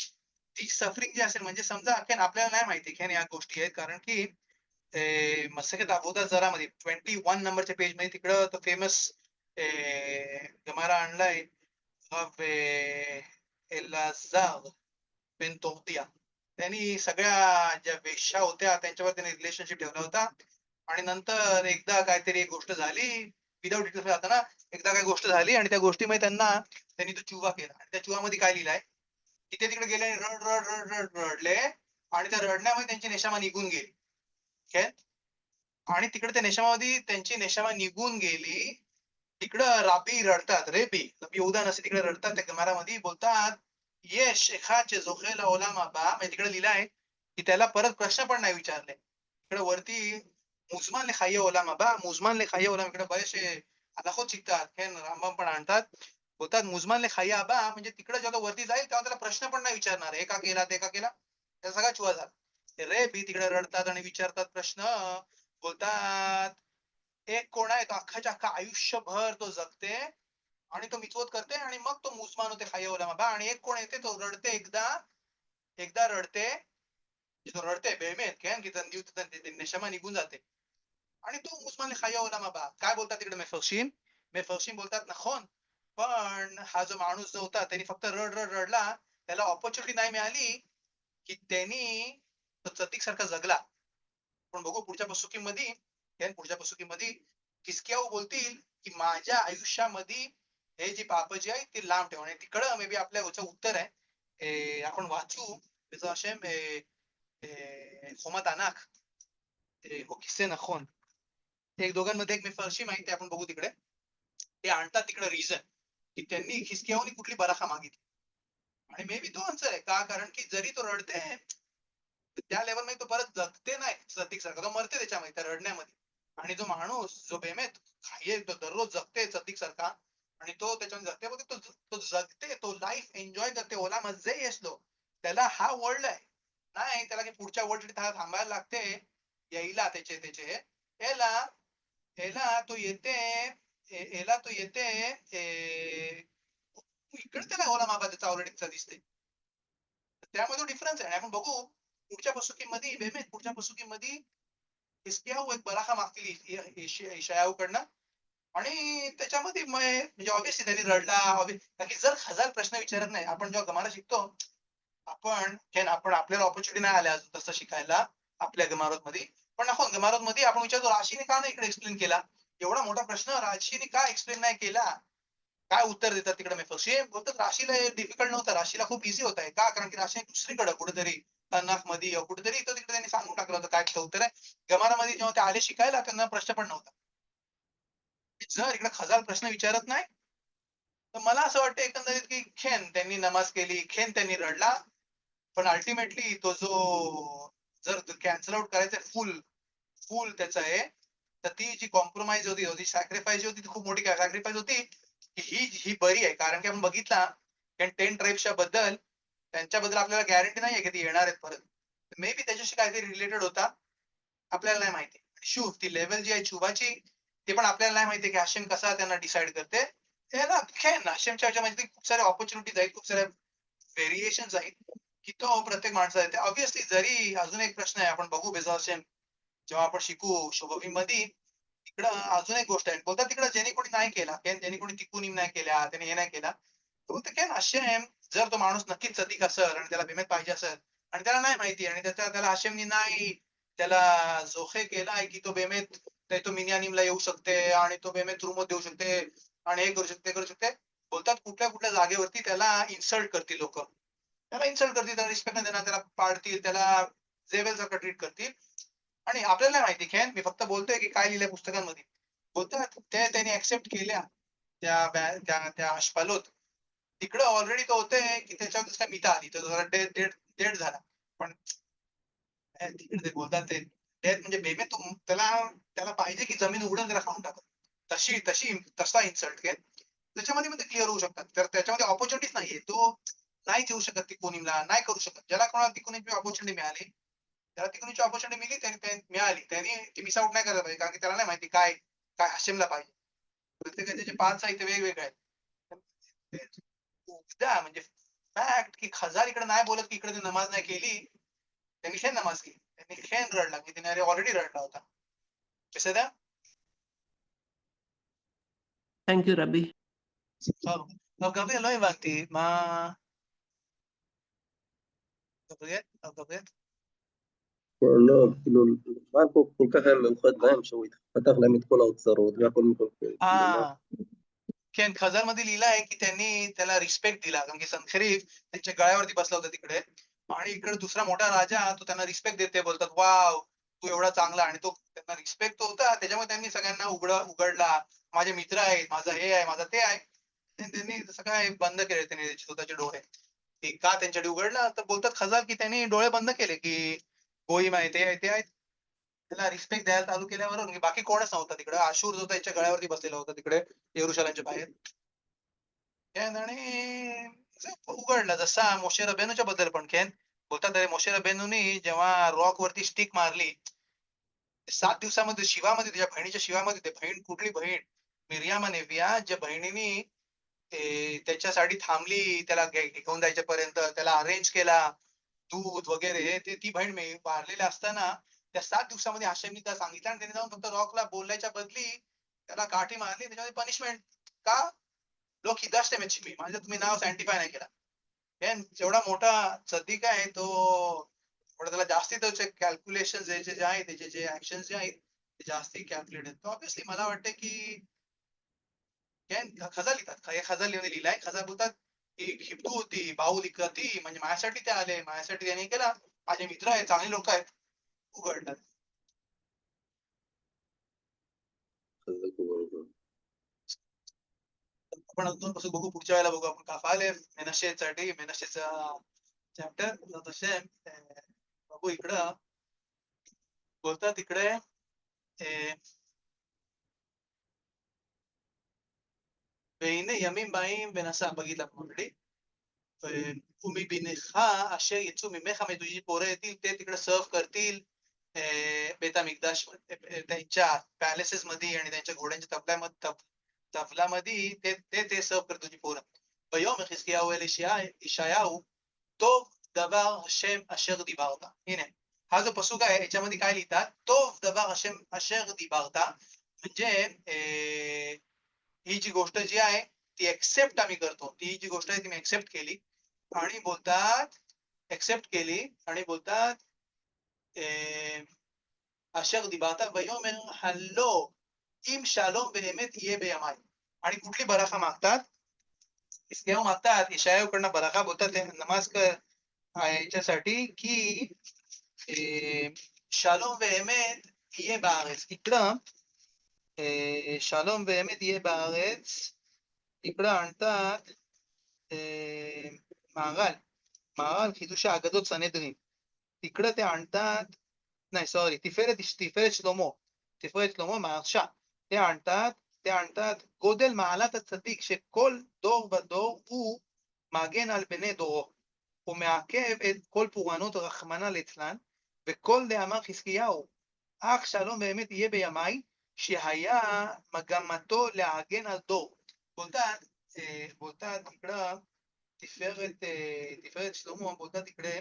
ती सफरिंग जी असेल म्हणजे समजा अखेर आपल्याला नाही माहिती खेन या गोष्टी आहेत. कारण की मसके दाखवतात जरामध्ये 21 नंबरच्या पेजमध्ये तिकडं तो फेमस गमारा आणलाय ऑफ एल्लाझार बिन तोहतिया. त्यांनी सगळ्या ज्या वेश्या होत्या त्यांच्यावर त्यांनी रिलेशनशिप ठेवला होता आणि नंतर एकदा काहीतरी एक गोष्ट झाली विदाऊट डिटेल्स जाताना एकदा काही गोष्ट झाली आणि त्या गोष्टीमध्ये त्यांनी तो चुवा केला आणि त्या चुवामध्ये काय लिहिलंय तिथे तिकडे गेले आणि रड रड रड रड रडले आणि त्या रडण्यामध्ये त्यांची नेशामा निघून गेली. काय आणि तिकडे त्या नेशामामध्ये त्यांची नेशामा निघून गेली. तिकडं राबी रडतात. रबी यहूदा नसे तिकडे रडतात त्या गमारामध्ये बोलतात, "येश एखाचे जोखेला ओलाम अबा" म्हणजे तिकडे लिहिलं आहे, की त्याला परत प्रश्न पण नाही विचारले. इकडे वरती मुझमान ले खाये ओलाम अबा, मुझमान ले खाये ओलाम इकडे बरेचसे हलाखोत शिकतात. हे रामबम पण आणतात. बोलतात मुझमान ले खाये अबा म्हणजे तिकडे जेव्हा तो वरती जाईल तेव्हा त्याला प्रश्न पण नाही विचारणार. हे का केला? ते का केला? त्याचा सगळा चुवा झाला. ते रेबी तिकडे रडतात आणि विचारतात प्रश्न. बोलतात एक कोण आहे तो अख्खाच्या अख्खा आयुष्यभर तो जगते आणि तो मितवत करते आणि मग तो मुसमान होते खायवला बाबा आणि एक कोण येते तो रडते एकदा एकदा रडते तो रडते बेमेत की नशमा निघून जाते आणि तो मुसमान खायवला बाबा काय बोलतात तिकडे मेफर्शीन बोलतात नखोन पण हा जो माणूस जो होता त्यांनी फक्त रड रड रडला त्याला ऑपॉर्च्युनिटी नाही मिळाली की त्यांनी तो चतिक सारखा जगला. पण बघू पुढच्या पसुकीमध्ये पुढच्या पसुकीमध्ये हिजकियाहू बोलतील की माझ्या आयुष्यामध्ये हे जी पाप जी आहे ती लांब ठेव आणि तिकडं मे बी आपल्या ह्याचं उत्तर आहे. आपण वाचू त्याचं असे खोमात अनाक हो किस्से नखोन एक दोघांमध्ये एक मी फरशी माहिती आपण बघू तिकडे ते आणतात तिकडे रिझन की त्यांनी हिसकियाहूनी कुठली बराखा मागितली आणि मे बी तो आन्सर आहे का कारण की जरी तो रडते त्या लेवलमध्ये तो परत जगते नाही सतीक सारखा तो मरते त्याच्यामध्ये त्या रडण्यामध्ये आणि जो माणूस जो बेमेत खाये तो दररोज जगते सतीक सारखा आणि तो त्याच्यामध्ये जगते बघ तो जगते तो लाईफ एन्जॉय करते ओला मजे असलो त्याला हा वर्ल्ड आहे नाही त्याला की पुढच्या वर्ल्ड थांबायला लागते यायला त्याचे याला याला तो येते याला तो येते इकडे त्याला ओला माबा त्याचा ऑलरेडी दिसते त्यामध्ये डिफरन्स आहे आणि आपण बघू पुढच्या पसुकीमध्ये बेमेत पुढच्या पसुकीमध्ये हिसकियाहू एक बराखा मागतील इशायाहूकडनं आणि त्याच्यामध्ये म्हणजे ऑब्व्हियसली त्यांनी रडला कारण की जर हजार प्रश्न विचारत नाही आपण जेव्हा गमारा शिकतो आपण आपल्याला ऑपॉर्च्युनिटी नाही आल्या अजून तसं शिकायला आपल्या गमारत मध्ये पण नको गमारत मध्ये आपण विचारतो राशीने का नाही इकडे एक्सप्लेन केला एवढा मोठा प्रश्न राशीने का एक्सप्लेन नाही केला काय उत्तर देतात तिकडे मेफोशी बोलतात राशीला डिफिकल्ट नव्हतं राशीला खूप इझी होत आहे का कारण की राशी दुसरीकडे कुठेतरी तन्नाफ मध्ये कुठेतरी इथं तिकडे त्यांनी सांगून टाकलं होतं काय उत्तर आहे गमारामध्ये जेव्हा ते आले शिकायला त्यांना प्रश्न पण नव्हता जर इकडे हजार प्रश्न विचारत नाही तर मला असं वाटतं एकंदरीत की खेन त्यांनी नमाज केली खेन त्यांनी रडला पण अल्टिमेटली तो जो जर कॅन्सल आउट करायचा फुल फुल त्याचं आहे तर ती जी कॉम्प्रोमाइज होती सॅक्रिफाईस होती ती खूप मोठी सॅक्रिफाईस होती ही बरी आहे कारण की आपण बघितला 10 ट्राईब्सच्या बद्दल त्यांच्याबद्दल आपल्याला गॅरंटी नाही आहे की ते येणार आहेत परत मे बी त्याच्याशी काहीतरी रिलेटेड होता आपल्याला नाही माहिती शुभ ती लेवल जी आहे शुभाची ते पण आपल्याला नाही माहिती की हाशिम कसा त्यांना डिसाईड करते त्याला खेळ हाशिमच्या ह्याच्यामध्ये खूप साऱ्या ऑपॉर्च्युनिटीज आहेत खूप साऱ्या व्हेरिएशन्स आहेत की तो प्रत्येक माणसाला येते ऑब्व्हियसली जरी अजून एक प्रश्न आहे आपण बघू बेजा हाशिम जेव्हा आपण शिकू शुभम मध्ये तिकडं अजून एक गोष्ट आहे बोलतात तिकडं ज्याने कोणी नाही केला ज्याने कोणी तिकून नाही केल्या त्याने हे नाही केला तो बोलतो काय हाशिम जर तो माणूस नक्कीच सदिक असेल आणि त्याला बेमेत पाहिजे असेल आणि त्याला नाही माहिती आणि त्याला हाशिमनी नाही त्याला जोखे केलाय की तो बेमेत शकते, तो मिनियानिमला येऊ शकते आणि तो बेमेत रूम देऊ शकते आणि हे करू शकते, ते करू शकते. बोलतात कुठल्या कुठल्या जागेवरती त्याला इन्सल्ट करतील लोकं. त्याला इन्सल्ट करतील, त्याला रिस्पेक्ट नाही देणार, त्याला पाडतील, त्याला जेवेलसारखं ट्रीट करतील आणि आपल्याला नाही माहिती खेळ. मी फक्त बोलतोय की काय लिहिलंय पुस्तकांमध्ये. बोलतात ते त्यांनी एक्सेप्ट केल्या त्या त्या अश्फालोत. तिकडं ऑलरेडी तो होते की त्याच्यावर जसं मिता आली, तर जरा डेड डेड झाला. पण तिकडे ते बोलतात ते डेथ म्हणजे बेबे तो त्याला त्याला पाहिजे की जमीन उघडून त्याला खाऊन टाका. तसा इन्सल्ट केल. त्याच्यामध्ये पण ते क्लिअर होऊ शकतात. तर त्याच्यामध्ये अपॉर्च्युनिटीच नाहीये. तो नाही येऊ शकत तिकोनीला, नाही करू शकत. ज्याला कोणाला तिकोनीची अपॉर्च्युनिटी मिळाली, त्याला तिकोनीची अपॉर्च्युनिटी मिळाली, मिळाली. त्याने ती मिस आउट नाही करायला पाहिजे. कारण की त्याला नाही माहिती काय काय हाशिमला पाहिजे. प्रत्येकाचे जे पाथ आहेत ते वेगवेगळे आहेत. एकदा म्हणजे फॅक्ट की खजार इकडे नाही बोलत की इकडे नमाज नाही केली. त्यांनी खेळ नमाज केली. त्यांनी खेळ रडला की त्याने ऑलरेडी रडला होता. कसं द्या? Thank you, Rabbi. לא הבנתי, מה... גבריאל? לא, כאילו, מה פה כל כך היה מיוחד להם, שהוא פתח להם את כל האוצרות והכל מכל כאילו, מה? כן, खजार मध्ये लिहिलं आहे की त्यांनी त्याला रिस्पेक्ट दिला. कारण की सनखरीफ त्यांच्या गळ्यावरती बसला होता तिकडे आणि इकडे दुसरा मोठा राजा तो त्यांना रिस्पेक्ट देते. बोलतात, "वॉव! तू एवढा चांगला." आणि तो त्यांना रिस्पेक्ट तो होता. त्याच्यामुळे त्यांनी सगळ्यांना उघडला. माझे मित्र आहेत, माझं हे आहे, माझं ते आहे. त्यांनी तसं काय बंद केले त्यांनी स्वतःचे डोळे. की का त्यांच्यासाठी उघडला? तर बोलतात खजार की त्यांनी डोळे बंद केले की गोईम आहे, ते आहे, ते आहे. त्याला रिस्पेक्ट द्यायला चालू केल्यावर बाकी कोणच नव्हता तिकडे. अशूर जो त्याच्या गळ्यावरती बसलेला होता तिकडे यरुशलेमच्या बाहेर. आणि उघडला जसा मोशे रबेनूच्या बद्दल पण बोलतात अरे मोशे रबेनूनी जेव्हा रॉक वरती स्टिक मारली 7 दिवसामध्ये शिवामध्ये त्याच्या बहिणीच्या शिवामध्ये ते बहीण कुठली बहीण मिरियाम नेव्हिया ज्या बहिणीनी त्याच्यासाठी थांबली त्याला घेऊन जायच्या पर्यंत त्याला अरेंज केला दूध वगैरे ते ती बहीण वारलेली असताना त्या 7 दिवसामध्ये आशेमनी त्याला सांगितलं आणि त्याने जाऊन फक्त रॉकला बोलायच्या बदली त्याला काठी मारली त्याच्यामध्ये पनिशमेंट का लोक קיदाश्ते में छिपी माझं तुम्ही नाव सायंटिफाय नाही केला. जेवढा मोठा सदिक आहे तो थोडं त्याला जास्ती त्याचे कॅल्क्युलेशन जे आहे त्याचे जे ऍक्शन जे आहेत ते जास्ती कॅल्क्युलेट आहेत. ऑब्विसली मला वाटतं की खजा लिहितात हे खजा लिहिलाय खजा बोलतात की हिप्पू होती बाहुली ती म्हणजे माझ्यासाठी ते आले माझ्यासाठी त्यांनी केला माझे मित्र आहेत चांगले लोक आहेत उघडतात. आपण अजून कसं बघू पुढच्या वेळेला बघू आपण काफाले मेनशेसाठी मेनशेचा चॅप्टर तसे बघू इकडं बोलतात इकडे והנה ימים באים ונשא בגיל המולדי ומבינך אשר יצאו ממך מדויי पोरं ते तिकडे सर्व करतील बेत המקדש त्यांच्या पॅलेसेस मध्ये आणि त्यांच्या घोड्यांच्या तबलामध्ये ते सर्व करतील तुझी पोरं. ויאמר חזקיהו אל ישעיהו טוב דבר השם אשר דיברת. הנה हा जो पसूक आहे याच्यामध्ये काय लिहितात טוב דבר השם अशर דיברת म्हणजे ही जी गोष्ट जी आहे ती एक्सेप्ट आम्ही करतो. ती जी गोष्ट आहे ती मी एक्सेप्ट केली आणि बोलतात एक्सेप्ट केली आणि बोलतात अशर दिबारता ויאמר हल्लो אם שלום באמת יהיה בימיי. आणि कुठली बराखा मागतात इसकेव मागतात इशायाकडनं बराखा बोलतात नमाज याच्यासाठी की शालोम वेमेत ये בארץ. इकडं शालोम वेमेत ये בארץ इकडं आणतात महाराल חידושי האגדות סנהדרין. तिकडं ते आणतात नाही सॉरी תפארת שלמה מהרשע. ते आणतात גודל מעלת הצדיק שכל דור ודור הוא מגן על בני דורו ומעכב את כל פורענות רחמנא ליצלן וכל דאמר חזקיהו אך שלום באמת יהיה בימיי שהיה מגמתו להגן על דור. बोलतात इकडं तिफेरत श्लोमो बोलतात इकडे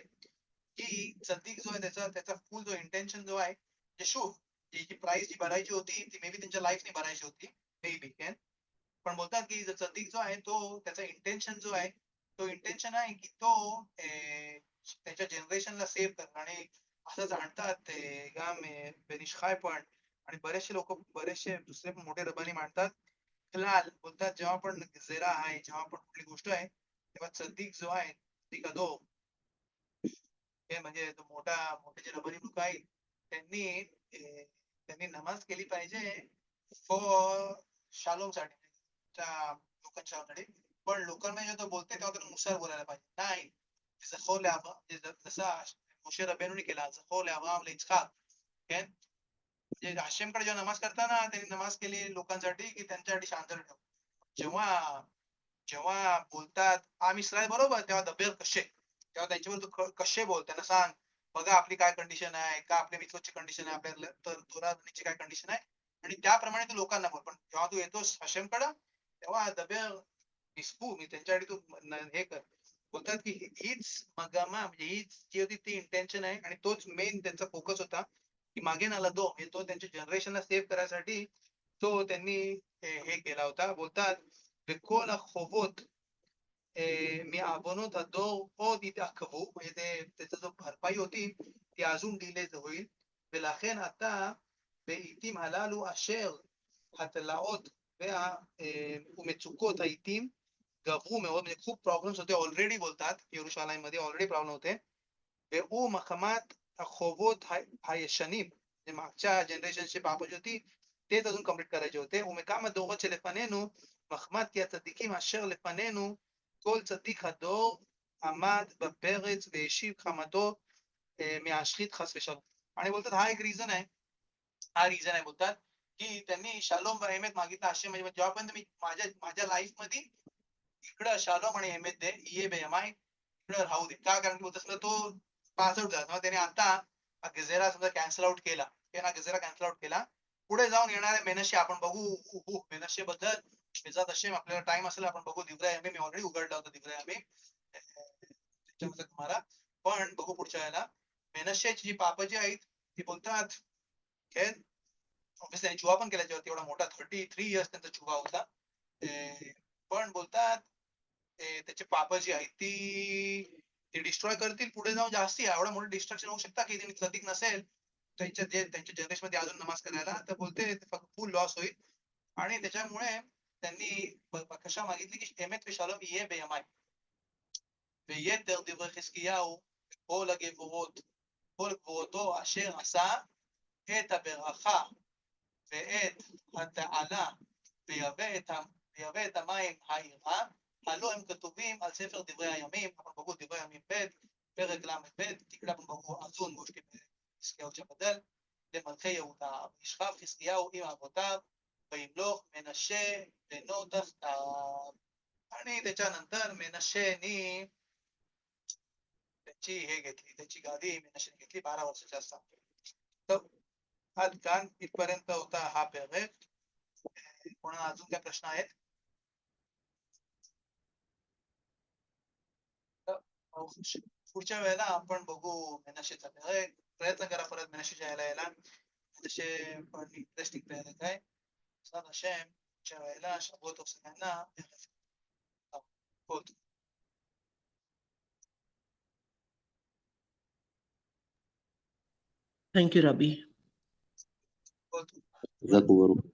की चद्दीक जो आहे त्याचा फुल जो इंटेन्शन जो आहे यशू जी प्राइस जी भरायची होती ती मे बी त्यांच्या लाईफने भरायची होती मे बी पण बोलतात की चद्दीक जो आहे तो त्याचा इंटेन्शन जो आहे तो इंटेन्शन आहे की तो त्याच्या जनरेशनला सेव्ह करणं आणि असं जाणतात ते गाम बेनिशखाय पण आणि बरेचसे दुसरे पण मोठे रब्बानी मांडतात खलाल बोलतात जेव्हा पण गजेरा आहे जेव्हा पण कुठली गोष्ट आहे तेव्हा सद्दीक जो आहे सद्दीक अदो हे म्हणजे तो मोठे जे रब्बानी लोक आहेत त्यांनी नमाज केली पाहिजे फॉर शालोम साठी त्या लोकांच्याकडे पण लोकांमध्ये तो बोलते तेव्हा त्याला नुसार बोलायला पाहिजे नाही जखोल जसा मोशे रबेनुनी केला जखोल अब्राहम इस्हाक म्हणजे हाशेमकडे जेव्हा नमाज करताना त्यांनी नमाज केली लोकांसाठी की त्यांच्यासाठी शांत ठेव जेव्हा जेव्हा बोलतात आम्ही इस्रायल बरोबर तेव्हा दबेर कसे तेव्हा त्यांच्यावर तू कसे बोल त्यांना सांग बघा आपली काय कंडिशन आहे का आपल्या मित्रची कंडिशन आहे आपल्या तोराची काय कंडिशन आहे आणि त्याप्रमाणे तू लोकांना बोल पण जेव्हा तू येतोस हाशेमकडे तेव्हा दबेर दिसपू मी त्यांच्यासाठी तू हे कर बोलतात की हीच मगामा म्हणजे हीच जी होती ती इंटेन्शन आहे आणि तोच मेन त्यांचा फोकस होता की मागे नाला दो हे तो त्यांच्या जनरेशनला सेव्ह करायसाठी तो त्यांनी हे केला होता बोलतात बेकोल खोबोत मी आबोनोत दो हो तिथे अखबू म्हणजे ते त्याचा जो भरपाई होती ती अजून डिले होईल ולכן आता בעיתים הללו אשר התלאות ומצוקות העיתים गबू מאוד म्हणजे खूप प्रॉब्लेम्स होते ऑलरेडी बोलतात येरुशलेम मध्ये ऑलरेडी प्रॉब्लेम होते והוא מחמת החובות הישנים मागच्या जनरेशनचे पाप जे होती तेच अजून कम्प्लीट करायचे होते ומכמה דורות שלפנינו מחמת כי הצדיקים אשר לפנינו כל צדיק הדור עמד בפרץ והשיב חמתו מהשחית חס ושלום आणि बोलतात हा एक रिझन आहे बोलतात की त्यांनी शालोम व अहमेद मागितला असे म्हणजे जेव्हापर्यंत मी माझ्या लाईफ मध्ये इकडं शालोम आणि अहमेद दे ये बेमाय इकडं राहू दे का कारण की बोलत तो पास आउट झाला त्याने आता गजेरा समजा कॅन्सल आउट केला गजेरा कॅन्सल आउट केला पुढे जाऊन येणारे मेनशे आपण बघू मेनशे बद्दल बेजात अशेम आपल्याला टाइम असेल आपण बघू दिवरा मी ऑलरेडी उघडला होता दिवरा त्याच्यामध्ये तुम्हाला पण बघू पुढच्या वेळेला मेनशेची जी पाप जी आहेत ती बोलतात ऑब्विसली जुवा पण केला जेव्हा एवढा मोठा 33 इयर्स त्यांचा जुवा होता पण बोलतात त्याची पाप जी आहेत ती डिस्ट्रॉय करतील पुढे जाऊन जास्ती एवढा मोठं डिस्ट्रक्शन होऊ शकता की त्यांनी सदिक नसेल त्यांच्या जनरेशन मध्ये अजून नमाज करायला तर बोलते फुल लॉस होईल आणि त्याच्यामुळे त्यांनी कशा मागितली की एमेत ושלום יהיה בימיי ויתר דברי חזקיהו כל הגבורות כל גבורתו אשר עשה את הברכה ואת התעלה ויבא את המים העירה הלא הם כתובים על ספר דברי הימים आपण बघू דברי הימים ב' פרק ל"ב तिकडे आपण बघू अजून गोष्टी חזקיהו בדל למלכי יהודה וישכב חזקיהו עם אבותיו וימלוך מנשה בנו תחתיו आणि त्याच्यानंतर मेनशेनी त्याची गादी मेनशेने घेतली 12 वर्षाच्या असताना तर आज कान इथपर्यंत होता हा पॅरेग्राफ कोणाला अजून काय प्रश्न आहेत पुढच्या वेळेला आपण बघू मेनशेचा प्रयत्न करा परत मेनशेच्या यायला मेनशे पण इंटरेस्टिंग पॅरेग्राफ आहे Hashem, שהאלה שבועות אופסגנה, עוד. Thank you, Rabbi. עוד. חזק וברוך.